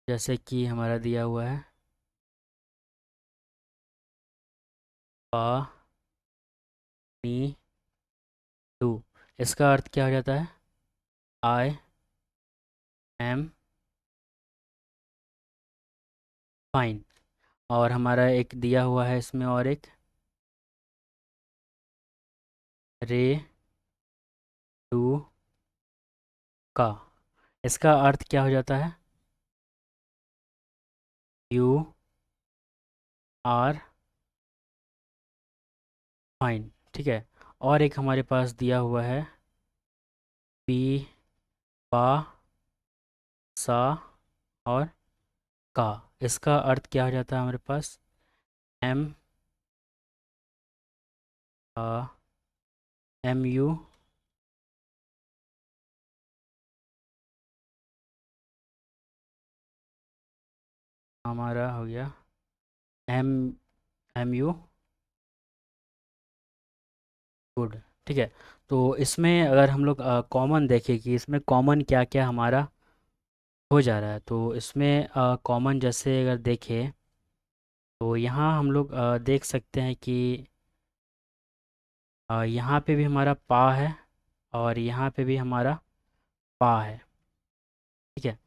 जैसे कि हमारा दिया हुआ है पा नी डू, इसका अर्थ क्या हो जाता है, आई एम फाइन। और हमारा एक दिया हुआ है इसमें और एक, रे डू का, इसका अर्थ क्या हो जाता है, यू आर फाइन, ठीक है। और एक हमारे पास दिया हुआ है पी पा सा और का, इसका अर्थ क्या हो जाता है हमारे पास, एम एम यू हमारा हो गया एम एम यू गुड, ठीक है। तो इसमें अगर हम लोग कॉमन देखें कि इसमें कॉमन क्या क्या हमारा हो जा रहा है, तो इसमें कॉमन जैसे अगर देखें तो यहाँ हम लोग देख सकते हैं कि यहाँ पे भी हमारा पा है और यहाँ पे भी हमारा पा है, ठीक है।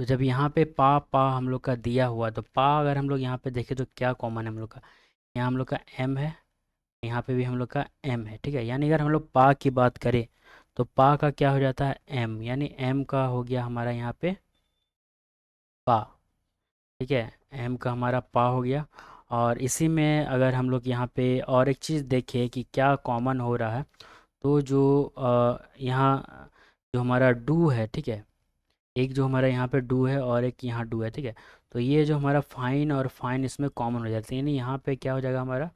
तो जब यहाँ पे पा पा हम लोग का दिया हुआ, तो पा अगर हम लोग यहाँ पे देखें तो क्या कॉमन है हम लोग का, यहाँ हम लोग का एम है, यहाँ पे भी हम लोग का एम है, ठीक है। यानी अगर हम लोग पा की बात करें तो पा का क्या हो जाता है, एम, यानी एम का हो गया हमारा यहाँ पे पा, ठीक है। एम का हमारा पा हो गया। और इसी में अगर हम लोग यहाँ पे और एक चीज़ देखें कि क्या कॉमन हो रहा है, तो जो यहाँ जो हमारा डू है, ठीक है, एक जो हमारा यहाँ पे डू है और एक यहाँ डू है, ठीक है। तो ये जो हमारा फाइन और फाइन इसमें कॉमन हो जाते हैं, यानी यहाँ पे क्या हो जाएगा हमारा,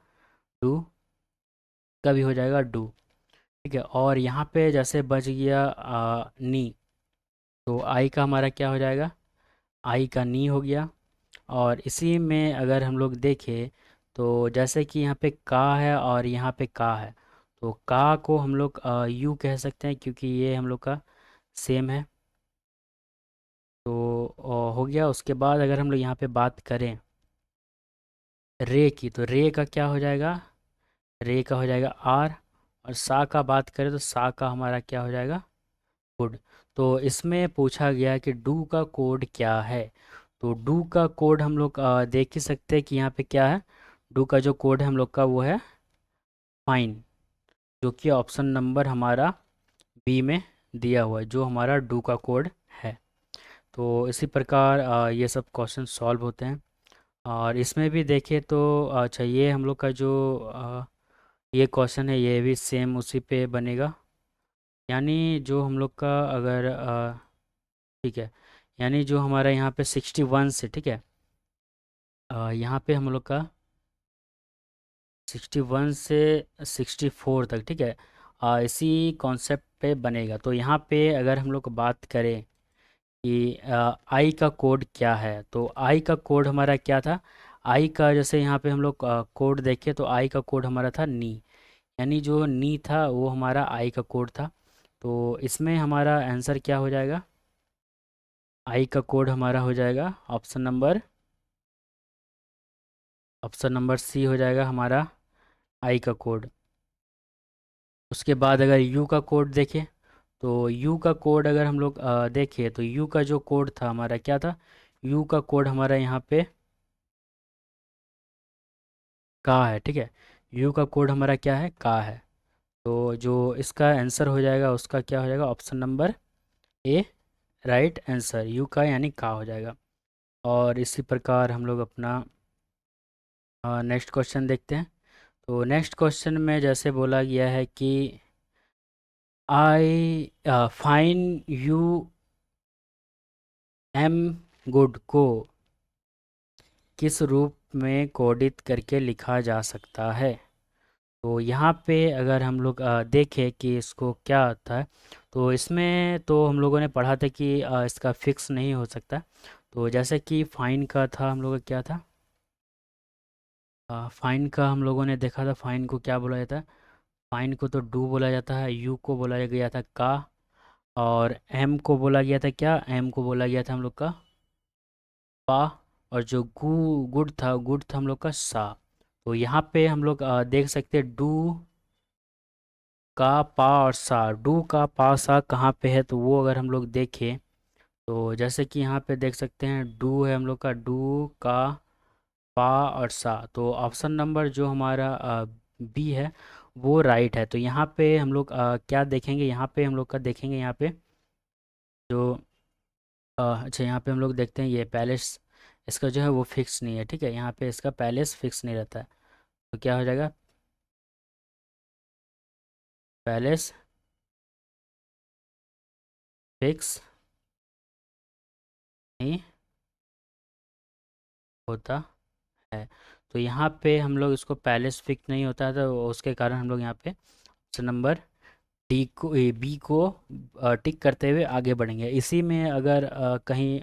डू का भी हो जाएगा डू, ठीक है। और यहाँ पे जैसे बच गया नी, तो आई का हमारा क्या हो जाएगा, आई का नी हो गया। और इसी में अगर हम लोग देखें तो जैसे कि यहाँ पे का है और यहाँ पे का है, तो का को हम लोग यू कह सकते हैं क्योंकि ये हम लोग का सेम है। तो हो गया। उसके बाद अगर हम लोग यहाँ पे बात करें रे की, तो रे का क्या हो जाएगा, रे का हो जाएगा आर। और सा का बात करें तो सा का हमारा क्या हो जाएगा, गुड। तो इसमें पूछा गया कि डू का कोड क्या है, तो डू का कोड हम लोग देख ही सकते हैं कि यहाँ पे क्या है, डू का जो कोड है हम लोग का वो है फाइन, जो कि ऑप्शन नंबर हमारा बी में दिया हुआ है, जो हमारा डू का कोड है। तो इसी प्रकार ये सब क्वेश्चन सॉल्व होते हैं। और इसमें भी देखें तो अच्छा, ये हम लोग का जो ये क्वेश्चन है ये भी सेम उसी पे बनेगा, यानी जो हम लोग का अगर ठीक है, यानी जो हमारा यहाँ पे 61 से, ठीक है, यहाँ पे हम लोग का 61 से 64 तक, ठीक है। इसी कॉन्सेप्ट पे बनेगा। तो यहाँ पे अगर हम लोग बात करें कि आई का कोड क्या है, तो आई का कोड हमारा क्या था। आई का जैसे यहाँ पे हम लोग कोड देखें तो आई का कोड हमारा था नी, यानी जो नी था वो हमारा आई का कोड था। तो इसमें हमारा आंसर क्या हो जाएगा, आई का कोड हमारा हो जाएगा ऑप्शन नंबर सी हो जाएगा हमारा आई का कोड। उसके बाद अगर यू का कोड देखें, तो यू का कोड अगर हम लोग देखें तो यू का जो कोड था हमारा क्या था, यू का कोड हमारा यहाँ पे का है, ठीक है। यू का कोड हमारा क्या है, का है। तो जो इसका आंसर हो जाएगा उसका क्या हो जाएगा, option number A right answer, you का यानी का हो जाएगा। और इसी प्रकार हम लोग अपना नेक्स्ट क्वेश्चन देखते हैं। तो नेक्स्ट क्वेश्चन में जैसे बोला गया है कि आई फाइन यू एम गुड को किस रूप में कोडित करके लिखा जा सकता है। तो यहाँ पे अगर हम लोग देखें कि इसको क्या आता है, तो इसमें तो हम लोगों ने पढ़ा था कि इसका फिक्स नहीं हो सकता। तो जैसे कि फाइन का था, हम लोग का क्या था, फाइन का हम लोगों ने देखा था, फाइन को क्या बोला जाता है, फाइन को तो डू बोला जाता है, यू को बोला गया था का, और एम को बोला गया था क्या, एम को बोला गया था हम लोग का पा, और जो गुड था, गुड था हम लोग का सा। तो यहाँ पे हम लोग देख सकते हैं डू का पा और सा, डू का पा सा कहाँ पे है, तो वो अगर हम लोग देखें तो जैसे कि यहाँ पे देख सकते हैं डू है हम लोग का, डू का पा और सा। तो ऑप्शन नंबर जो हमारा बी है वो राइट है। तो यहाँ पे हम लोग क्या देखेंगे, यहाँ पे हम लोग का देखेंगे यहाँ पे जो अच्छा यहाँ पे हम लोग देखते हैं ये पैलेस, इसका जो है वो फिक्स नहीं है, ठीक है। यहाँ पे इसका पैलेस फिक्स नहीं रहता है। तो क्या हो जाएगा, पैलेस फिक्स नहीं होता है। तो यहाँ पे हम लोग इसको पैलेस फिक्स नहीं होता है, तो उसके कारण हम लोग यहाँ पे ऑप्शन नंबर डी को बी को टिक करते हुए आगे बढ़ेंगे। इसी में अगर कहीं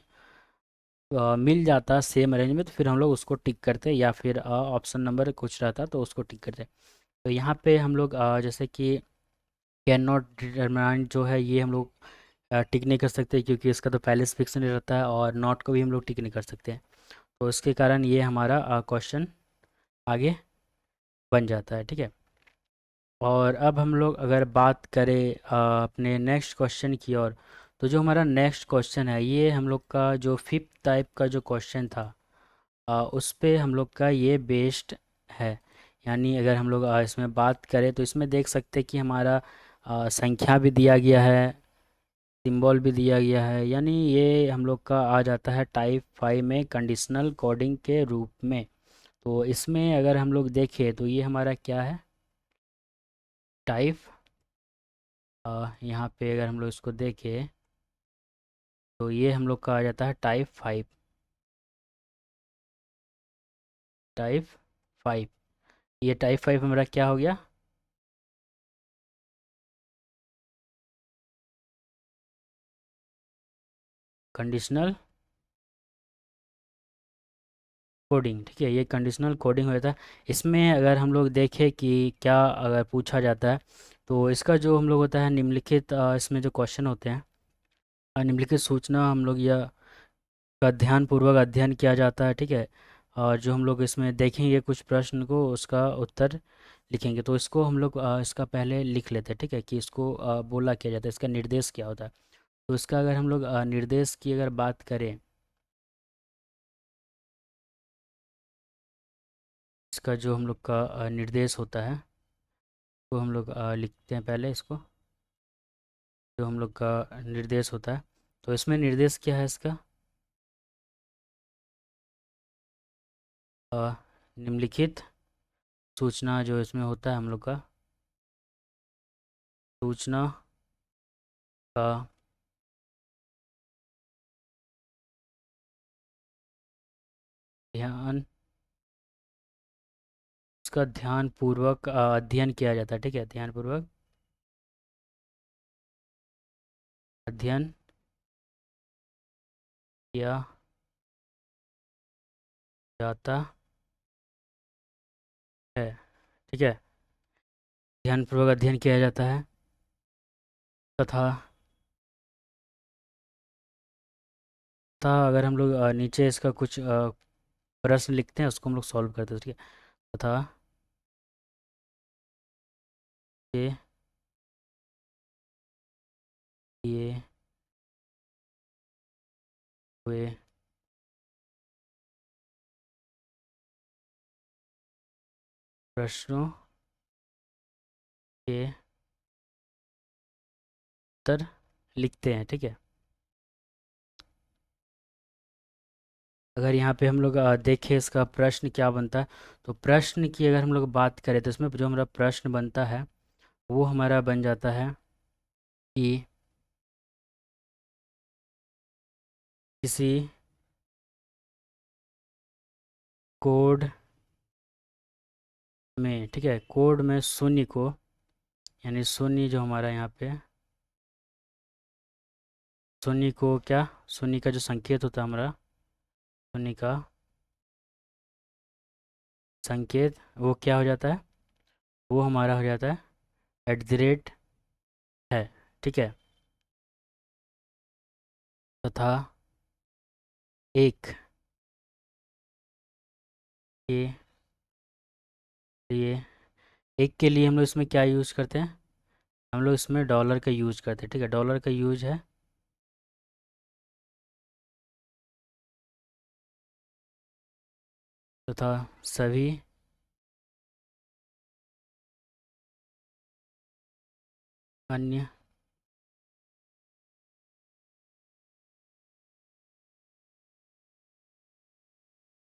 मिल जाता सेम अरेंज में तो फिर हम लोग उसको टिक करते, या फिर ऑप्शन नंबर कुछ रहता तो उसको टिक करते। तो यहाँ पे हम लोग जैसे कि कैन नॉट डिटरमाइन जो है ये हम लोग टिक नहीं कर सकते, क्योंकि इसका तो पहले से फिक्स नहीं रहता है, और नॉट को भी हम लोग टिक नहीं कर सकते हैं। तो इसके कारण ये हमारा क्वेश्चन आगे बन जाता है, ठीक है। और अब हम लोग अगर बात करें अपने नेक्स्ट क्वेश्चन की ओर, तो जो हमारा नेक्स्ट क्वेश्चन है ये हम लोग का जो फिफ्थ टाइप का जो क्वेश्चन था उस पे हम लोग का ये बेस्ड है। यानी अगर हम लोग इसमें बात करें तो इसमें देख सकते हैं कि हमारा संख्या भी दिया गया है, सिंबल भी दिया गया है, यानी ये हम लोग का आ जाता है टाइप 5 में कंडीशनल कोडिंग के रूप में। तो इसमें अगर हम लोग देखें तो ये हमारा क्या है, टाइप, यहाँ पे अगर हम लोग इसको देखें तो ये हम लोग का आ जाता है टाइप 5, टाइप 5। ये टाइप 5 हमारा क्या हो गया, कंडीशनल कोडिंग, ठीक है। ये कंडीशनल कोडिंग होता है। इसमें अगर हम लोग देखें कि क्या अगर पूछा जाता है, तो इसका जो हम लोग होता है निम्नलिखित इसमें जो क्वेश्चन होते हैं, निम्नलिखित सूचना हम लोग यह का ध्यानपूर्वक अध्ययन किया जाता है, ठीक है। और जो हम लोग इसमें देखेंगे कुछ प्रश्न को उसका उत्तर लिखेंगे। तो इसको हम लोग इसका पहले लिख लेते हैं, ठीक है, कि इसको बोला किया जाता है, इसका निर्देश क्या होता है। तो इसका अगर हम लोग निर्देश की अगर बात करें, इसका जो हम लोग का निर्देश होता है तो हम लोग लिखते हैं पहले इसको, जो हम लोग का निर्देश होता है। तो इसमें निर्देश क्या है इसका, अ, निम्नलिखित सूचना जो इसमें होता है हम लोग का, सूचना का ध्यान उसका ध्यान पूर्वक अध्ययन किया जाता है। ठीक है, ध्यान पूर्वक अध्ययन किया जाता है। ठीक है, ध्यानपूर्वक अध्ययन किया जाता है तथा तथा अगर हम लोग नीचे इसका कुछ प्रश्न लिखते हैं, उसको हम लोग सॉल्व करते हैं। ठीक है, तथा ये ये हुए प्रश्नों के उत्तर लिखते हैं। ठीक है, अगर यहाँ पे हम लोग देखें इसका प्रश्न क्या बनता है, तो प्रश्न की अगर हम लोग बात करें तो इसमें जो हमारा प्रश्न बनता है वो हमारा बन जाता है कि किसी कोड में, ठीक है, कोड में शून्य को, यानी शून्य जो हमारा यहाँ पे शून्य को क्या, शून्य का जो संकेत होता है हमारा, शून्य का संकेत वो क्या हो जाता है, वो हमारा हो जाता है @ है। ठीक है, तथा एक के लिए, एक के लिए हम लोग इसमें क्या यूज करते हैं, हम लोग इसमें डॉलर का यूज करते हैं। ठीक है, डॉलर का यूज है तथा सभी अन्य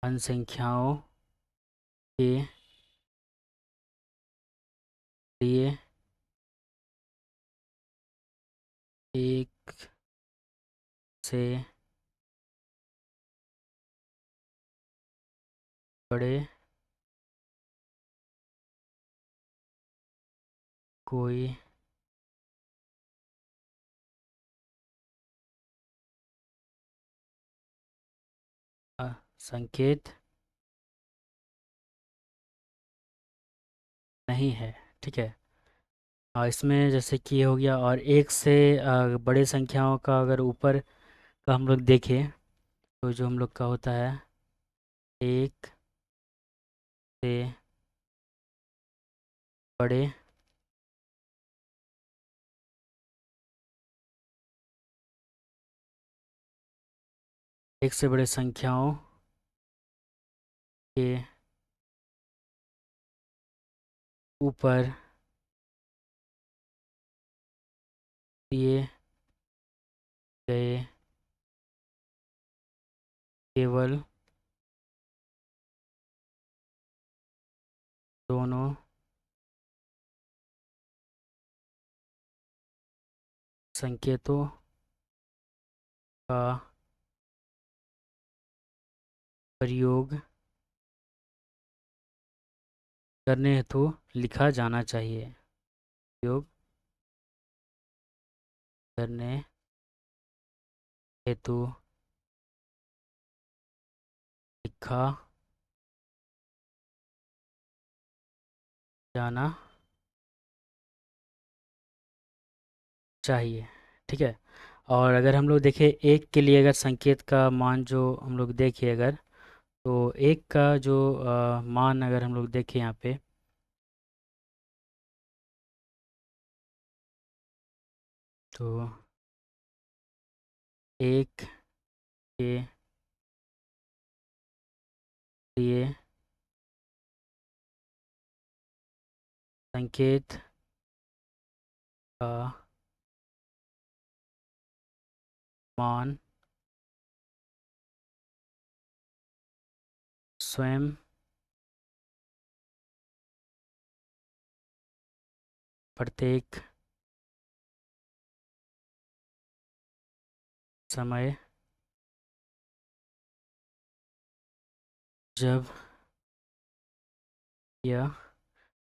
अन्य संख्याओं के लिए एक से बड़े कोई संकेत नहीं है। ठीक है, इसमें जैसे कि ये हो गया, और एक से बड़े संख्याओं का अगर ऊपर का हम लोग देखें तो जो हम लोग का होता है एक से बड़े एक से बड़े संख्याओं के ऊपर दिए गए केवल दोनों संकेतों का प्रयोग करने हेतु लिखा जाना चाहिए। प्रयोग करने हेतु लिखा जाना चाहिए। ठीक है, और अगर हम लोग देखें एक के लिए, अगर संकेत का मान जो हम लोग देखें, अगर तो एक का जो मान अगर हम लोग देखें यहाँ पे, तो एक के लिए संकेत का मान स्वयं प्रत्येक समय जब या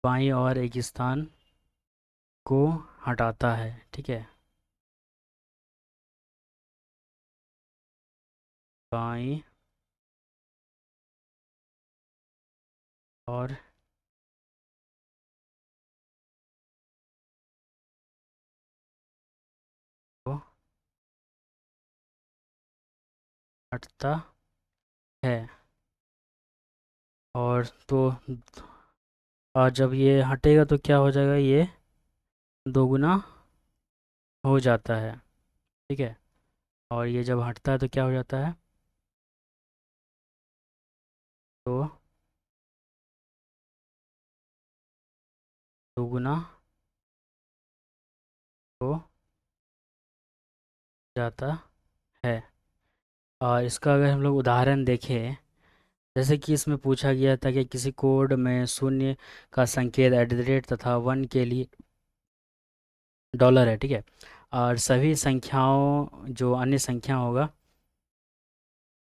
बाईं और एक स्थान को हटाता है, ठीक है। बाईं और को हटता है। और तो और जब ये हटेगा तो क्या हो जाएगा, ये दोगुना हो जाता है, ठीक है। और ये जब हटता है तो क्या हो जाता है, तो दोगुना हो जाता है। और इसका अगर हम लोग उदाहरण देखें, जैसे कि इसमें पूछा गया था कि किसी कोड में शून्य का संकेत @ तथा 1 के लिए डॉलर है, ठीक है। और सभी संख्याओं जो अन्य संख्या होगा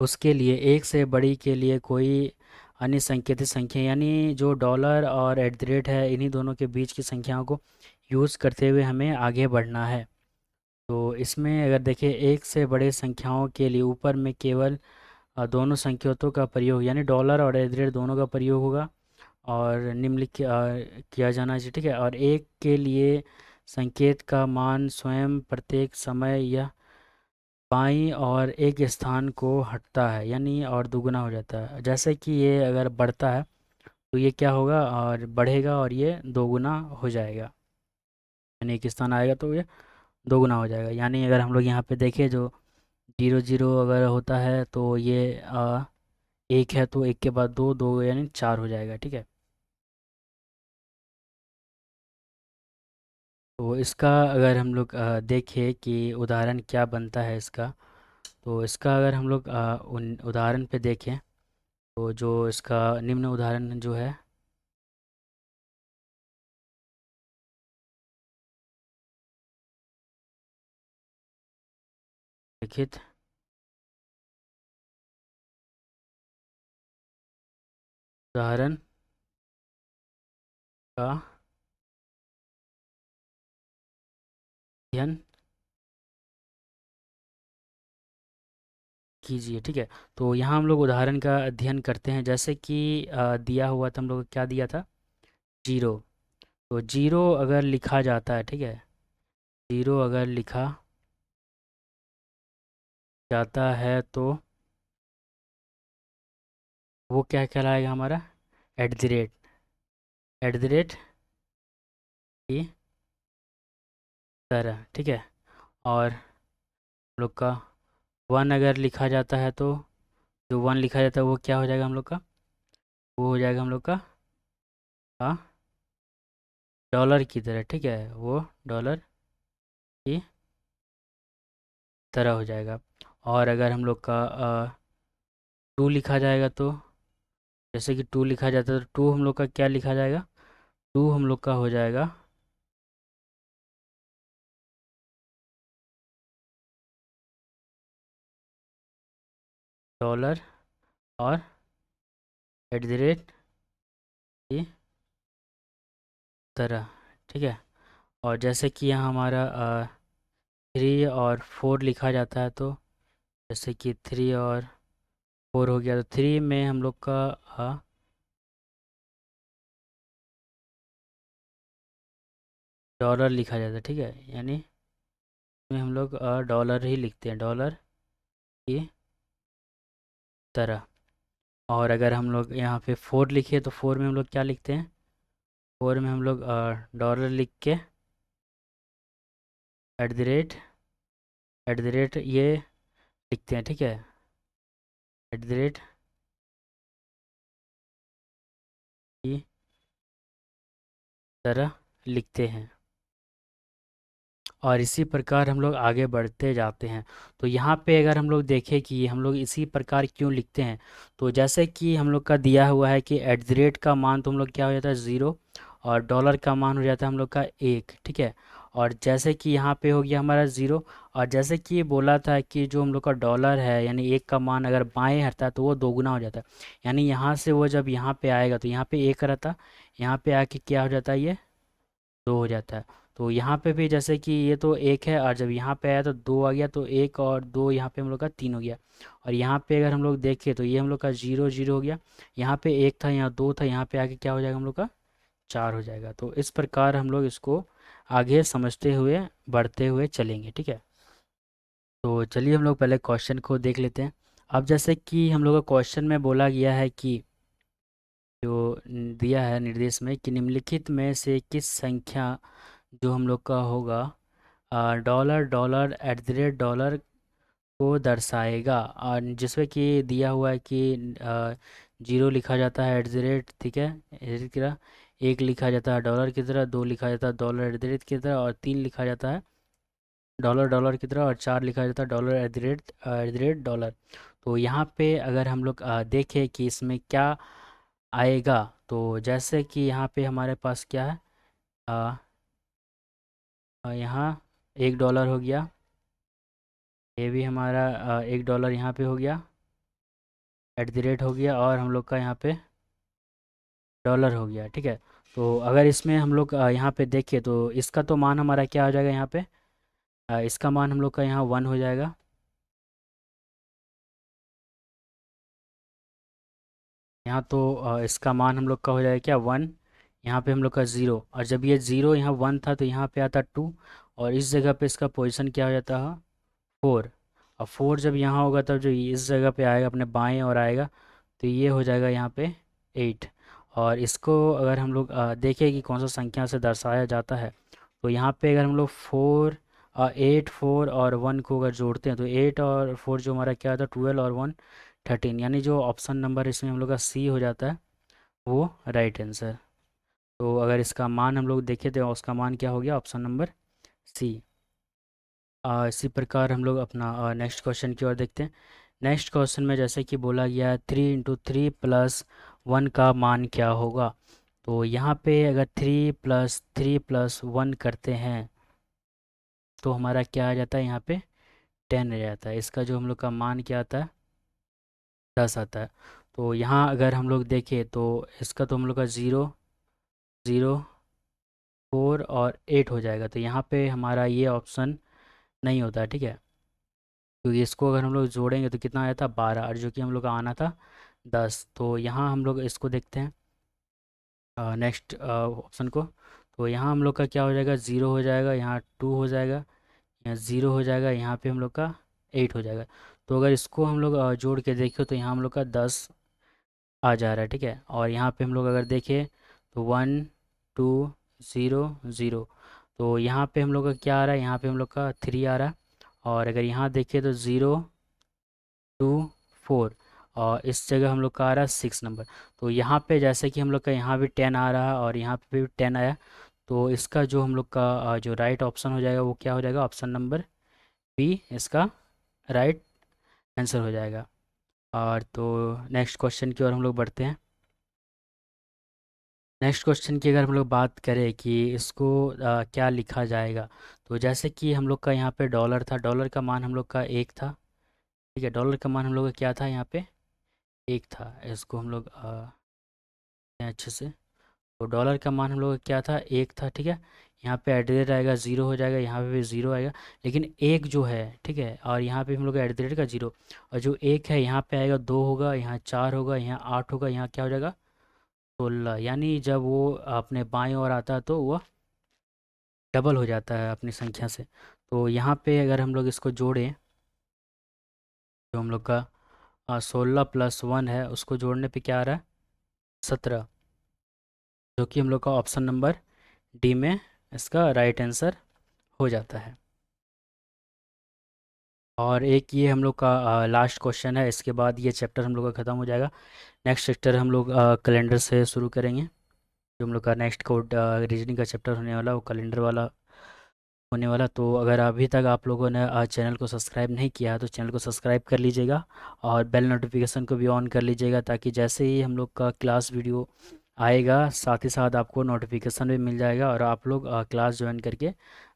उसके लिए एक से बड़ी के लिए कोई अन्य संकेतित संख्या, यानी जो डॉलर और @ है, इन्हीं दोनों के बीच की संख्याओं को यूज़ करते हुए हमें आगे बढ़ना है। तो इसमें अगर देखें, एक से बड़े संख्याओं के लिए ऊपर में केवल दोनों संकेतों का प्रयोग, यानी डॉलर और @ दोनों का प्रयोग होगा और निम्नलिखित किया जाना चाहिए, ठीक है। और एक के लिए संकेत का मान स्वयं प्रत्येक समय या बाईं और एक स्थान को हटता है, यानी और दुगना हो जाता है। जैसे कि ये अगर बढ़ता है तो ये क्या होगा, और बढ़ेगा और ये दोगुना हो जाएगा, यानी एक स्थान आएगा तो ये दोगुना हो जाएगा। यानी अगर हम लोग यहाँ पे देखें, जो 0 0 अगर होता है तो ये एक है तो एक के बाद दो, दो यानी चार हो जाएगा, ठीक है। तो इसका अगर हम लोग देखें कि उदाहरण क्या बनता है इसका, तो इसका अगर हम लोग उन उदाहरण पे देखें, तो जो इसका निम्न उदाहरण जो है, लिखित उदाहरण का अध्ययन कीजिए, ठीक है। तो यहाँ हम लोग उदाहरण का अध्ययन करते हैं, जैसे कि दिया हुआ था, हम लोग को क्या दिया था, 0। तो 0 अगर लिखा जाता है, ठीक है, 0 अगर लिखा जाता है तो वो क्या कहलाएगा हमारा, @ @ की तरह, ठीक है। और हम लोग का 1 अगर लिखा जाता है तो जो 1 लिखा जाता है वो क्या हो जाएगा हम लोग का, वो हो जाएगा हम लोग का डॉलर की तरह, ठीक है, वो डॉलर की तरह हो जाएगा। और अगर हम लोग का 2 लिखा जाएगा तो, जैसे कि 2 लिखा जाता है तो 2 हम लोग का क्या लिखा जाएगा, 2 हम लोग का हो जाएगा डॉलर और @ की तरह, ठीक है। और जैसे कि यहाँ हमारा 3 और 4 लिखा जाता है तो, जैसे कि 3 और 4 हो गया, तो 3 में हम लोग का डॉलर लिखा जाता है, ठीक है, यानी इसमें हम लोग डॉलर ही लिखते हैं, डॉलर की तरह। और अगर हम लोग यहाँ पे 4 लिखे तो 4 में हम लोग क्या लिखते हैं, 4 में हम लोग डॉलर लिख के @ ये लिखते हैं, ठीक है, @ की तरह लिखते हैं। और इसी प्रकार हम लोग आगे बढ़ते जाते हैं। तो यहाँ पे अगर हम लोग देखें कि हम लोग इसी प्रकार क्यों लिखते हैं, तो जैसे कि हम लोग का दिया हुआ है कि @ का मान तो हम लोग क्या हो जाता है, 0, और डॉलर का मान हो जाता है हम लोग का 1, ठीक है। और जैसे कि यहाँ पे हो गया हमारा ज़ीरो। और जैसे कि ये बोला था कि जो हम लोग का डॉलर है यानी एक का मान अगर बाएं हटता है तो वो दोगुना हो जाता है। यानी यहाँ से वो जब यहाँ पे आएगा तो यहाँ पे एक रहता, यहाँ पे आके क्या हो जाता है, ये दो हो जाता है। तो यहाँ पे भी जैसे कि ये तो एक है और जब यहाँ पे आया तो दो आ गया, तो एक और दो यहाँ पे हम लोग का तीन हो गया। और यहाँ पे अगर हम लोग देखें तो ये हम लोग का जीरो जीरो हो गया, यहाँ पे एक था, यहाँ दो था, यहाँ पे आके क्या हो जाएगा हम लोग का चार हो जाएगा। तो इस प्रकार हम लोग इसको आगे समझते हुए बढ़ते हुए चलेंगे, ठीक है। तो चलिए हम लोग पहले क्वेश्चन को देख लेते हैं। अब जैसे कि हम लोग का क्वेश्चन में बोला गया है कि जो दिया है निर्देश में कि निम्नलिखित में से किस संख्या जो हम लोग का होगा dollar dollar at the rate dollar को दर्शाएगा, और जिसमें कि दिया हुआ है कि जीरो लिखा जाता है एट द रेट, ठीक है, इसी तरह एक लिखा जाता है डॉलर की तरह, दो लिखा जाता है डॉलर एट द रेट की तरह, और तीन लिखा जाता है डॉलर डॉलर की तरह, और चार लिखा जाता है dollar at the rate dollar. तो यहाँ पे अगर हम लोग देखें कि इसमें क्या आएगा, तो जैसे कि यहाँ पे हमारे पास क्या है, अ, यहाँ एक डॉलर हो गया, ये भी हमारा एक डॉलर यहाँ पे हो गया एट द रेट हो गया, और हम लोग का यहाँ पे डॉलर हो गया, ठीक है। तो अगर इसमें हम लोग यहाँ पे देखें तो इसका तो मान हमारा क्या हो जाएगा यहाँ पे, इसका मान हम लोग का यहाँ वन हो जाएगा। यहाँ तो इसका मान हम लोग का हो जाएगा क्या, वन। यहाँ पे हम लोग का ज़ीरो, और जब ये ज़ीरो यहाँ वन था तो यहाँ पे आता टू, और इस जगह पे इसका पोजीशन क्या हो जाता है, फोर। और फोर जब यहाँ होगा तब जो इस जगह पे आएगा अपने बाएं और आएगा, तो ये हो जाएगा यहाँ पे एट। और इसको अगर हम लोग देखें कि कौन सा संख्या से दर्शाया जाता है, तो यहाँ पे अगर हम लोग फोर एट फोर और वन को अगर जोड़ते हैं तो एट और फोर जो हमारा क्या आता है, ट्वेल्व और वन थर्टीन, यानी जो ऑप्शन नंबर इसमें हम लोग का सी हो जाता है वो राइट आंसर। तो अगर इसका मान हम लोग देखें तो उसका मान क्या हो गया, ऑप्शन नंबर सी। इसी प्रकार हम लोग अपना नेक्स्ट क्वेश्चन की ओर देखते हैं। नेक्स्ट क्वेश्चन में जैसे कि बोला गया है three into three plus one का मान क्या होगा। तो यहाँ पे अगर थ्री प्लस वन करते हैं तो हमारा क्या आ जाता है, यहाँ पे टेन आ जाता है। इसका जो हम लोग का मान क्या आता है, दस आता है। तो यहाँ अगर हम लोग देखें तो इसका तो हम लोग का ज़ीरो ज़ीरो फोर और एट हो जाएगा, तो यहाँ पे हमारा ये ऑप्शन नहीं होता है, ठीक है। क्योंकि इसको अगर हम लोग जोड़ेंगे तो कितना आया था, बारह, और जो कि हम लोग का आना था दस। तो यहाँ हम लोग इसको देखते हैं नेक्स्ट ऑप्शन को। तो यहाँ हम लोग का क्या हो जाएगा, ज़ीरो हो जाएगा, यहाँ टू हो जाएगा, यहाँ ज़ीरो हो जाएगा, यहाँ पे हम लोग का एट हो जाएगा। तो अगर इसको हम लोग जोड़ के देखें तो यहाँ हम लोग का दस आ जा रहा है, ठीक है। और यहाँ पे हम लोग अगर देखें तो वन टू ज़ीरो ज़ीरो, तो यहाँ पे हम लोग का क्या आ रहा है, यहाँ पे हम लोग का थ्री आ रहा है। और अगर यहाँ देखें तो ज़ीरो टू फोर, और इस जगह हम लोग का आ रहा है सिक्स नंबर। तो यहाँ पे जैसे कि हम लोग का यहाँ भी टेन आ रहा है और यहाँ पे भी टेन आया, तो इसका जो हम लोग का जो राइट ऑप्शन हो जाएगा वो क्या हो जाएगा, ऑप्शन नंबर बी इसका राइट आंसर हो जाएगा। और तो नेक्स्ट क्वेश्चन की ओर हम लोग बढ़ते हैं। नेक्स्ट क्वेश्चन की अगर हम लोग बात करें कि इसको क्या लिखा जाएगा, तो जैसे कि हम लोग का यहाँ पे डॉलर था, डॉलर का मान हम लोग का एक था, ठीक है। डॉलर का मान हम लोग का क्या था, यहाँ पे एक था। इसको हम लोग अच्छे से, तो डॉलर का मान हम लोग का क्या था, एक था, ठीक है। यहाँ पे एट द रेट आएगा, ज़ीरो हो जाएगा, यहाँ पे भी ज़ीरो आएगा, लेकिन एक जो है, ठीक है, और यहाँ पे हम लोग का एट द रेट का ज़ीरो, और जो एक है यहाँ पे आएगा दो होगा, यहाँ चार होगा, यहाँ आठ होगा, यहाँ क्या हो जाएगा सोलह। यानी जब वो अपने बाएं ओर आता है तो वो डबल हो जाता है अपनी संख्या से। तो यहाँ पे अगर हम लोग इसको जोड़ें, जो हम लोग का सोलह प्लस वन है उसको जोड़ने पे क्या आ रहा है, सत्रह, जो कि हम लोग का ऑप्शन नंबर डी में इसका राइट आंसर हो जाता है। और एक ये हम लोग का लास्ट क्वेश्चन है, इसके बाद ये चैप्टर हम लोग का ख़त्म हो जाएगा। नेक्स्ट चैप्टर हम लोग कैलेंडर से शुरू करेंगे। जो हम लोग का नेक्स्ट कोड रीजनिंग का चैप्टर होने वाला वो कैलेंडर वाला होने वाला। तो अगर अभी तक आप लोगों ने चैनल को सब्सक्राइब नहीं किया है तो चैनल को सब्सक्राइब कर लीजिएगा, और बेल नोटिफिकेशन को भी ऑन कर लीजिएगा, ताकि जैसे ही हम लोग का क्लास वीडियो आएगा, साथ ही साथ आपको नोटिफिकेशन भी मिल जाएगा और आप लोग क्लास ज्वाइन करके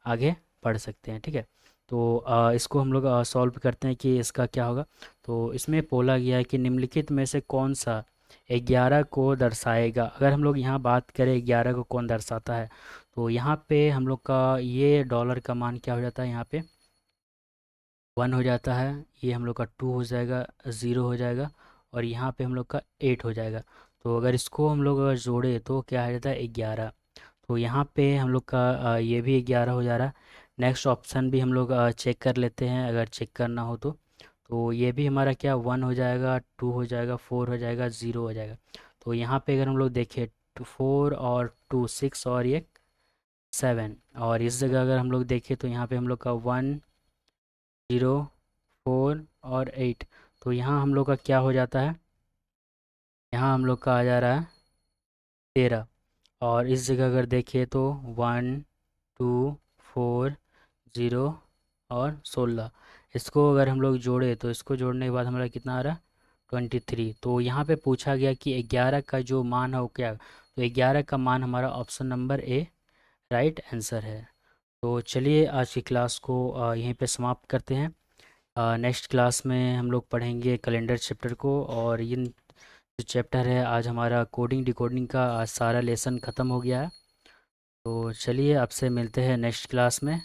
आगे पढ़ सकते हैं। ठीक है, तो इसको हम लोग सॉल्व करते हैं कि इसका क्या होगा। तो इसमें बोला गया है कि निम्नलिखित में से कौन सा 11 को दर्शाएगा। अगर हम लोग यहाँ बात करें 11 को कौन दर्शाता है, तो यहाँ पे हम लोग का ये डॉलर का मान क्या हो जाता है, यहाँ पे 1 हो जाता है, ये हम लोग का 2 हो जाएगा, 0 हो जाएगा, और यहाँ पे हम लोग का 8 हो जाएगा। तो अगर इसको हम लोग अगर जोड़े तो क्या आ जाता है 11। तो यहाँ पे हम लोग का ये भी 11 हो जा रहा है। नेक्स्ट ऑप्शन भी हम लोग चेक कर लेते हैं, अगर चेक करना हो तो ये भी हमारा क्या 1 हो जाएगा, 2 हो जाएगा, 4 हो जाएगा, 0 हो जाएगा। तो यहाँ पे अगर हम लोग देखें 4 और 2 6 और ये 7, और इस जगह अगर हम लोग देखें तो यहाँ पे हम लोग का 1 0 4 और 8। तो यहाँ हम लोग का क्या हो जाता है, यहाँ हम लोग का आ जा रहा है 13। और इस जगह अगर देखें तो 1 2 4 0 और 16। इसको अगर हम लोग जोड़े तो इसको जोड़ने के बाद हमारा कितना आ रहा है 23। तो यहाँ पे पूछा गया कि 11 का जो मान है वो क्या, तो 11 का मान हमारा option number A right answer है। तो चलिए आज की क्लास को यहीं पे समाप्त करते हैं। नेक्स्ट क्लास में हम लोग पढ़ेंगे कैलेंडर चैप्टर को, और ये जो चैप्टर है आज हमारा कोडिंग डिकोडिंग का आज सारा लेसन ख़त्म हो गया है। तो चलिए आपसे मिलते हैं नेक्स्ट क्लास में।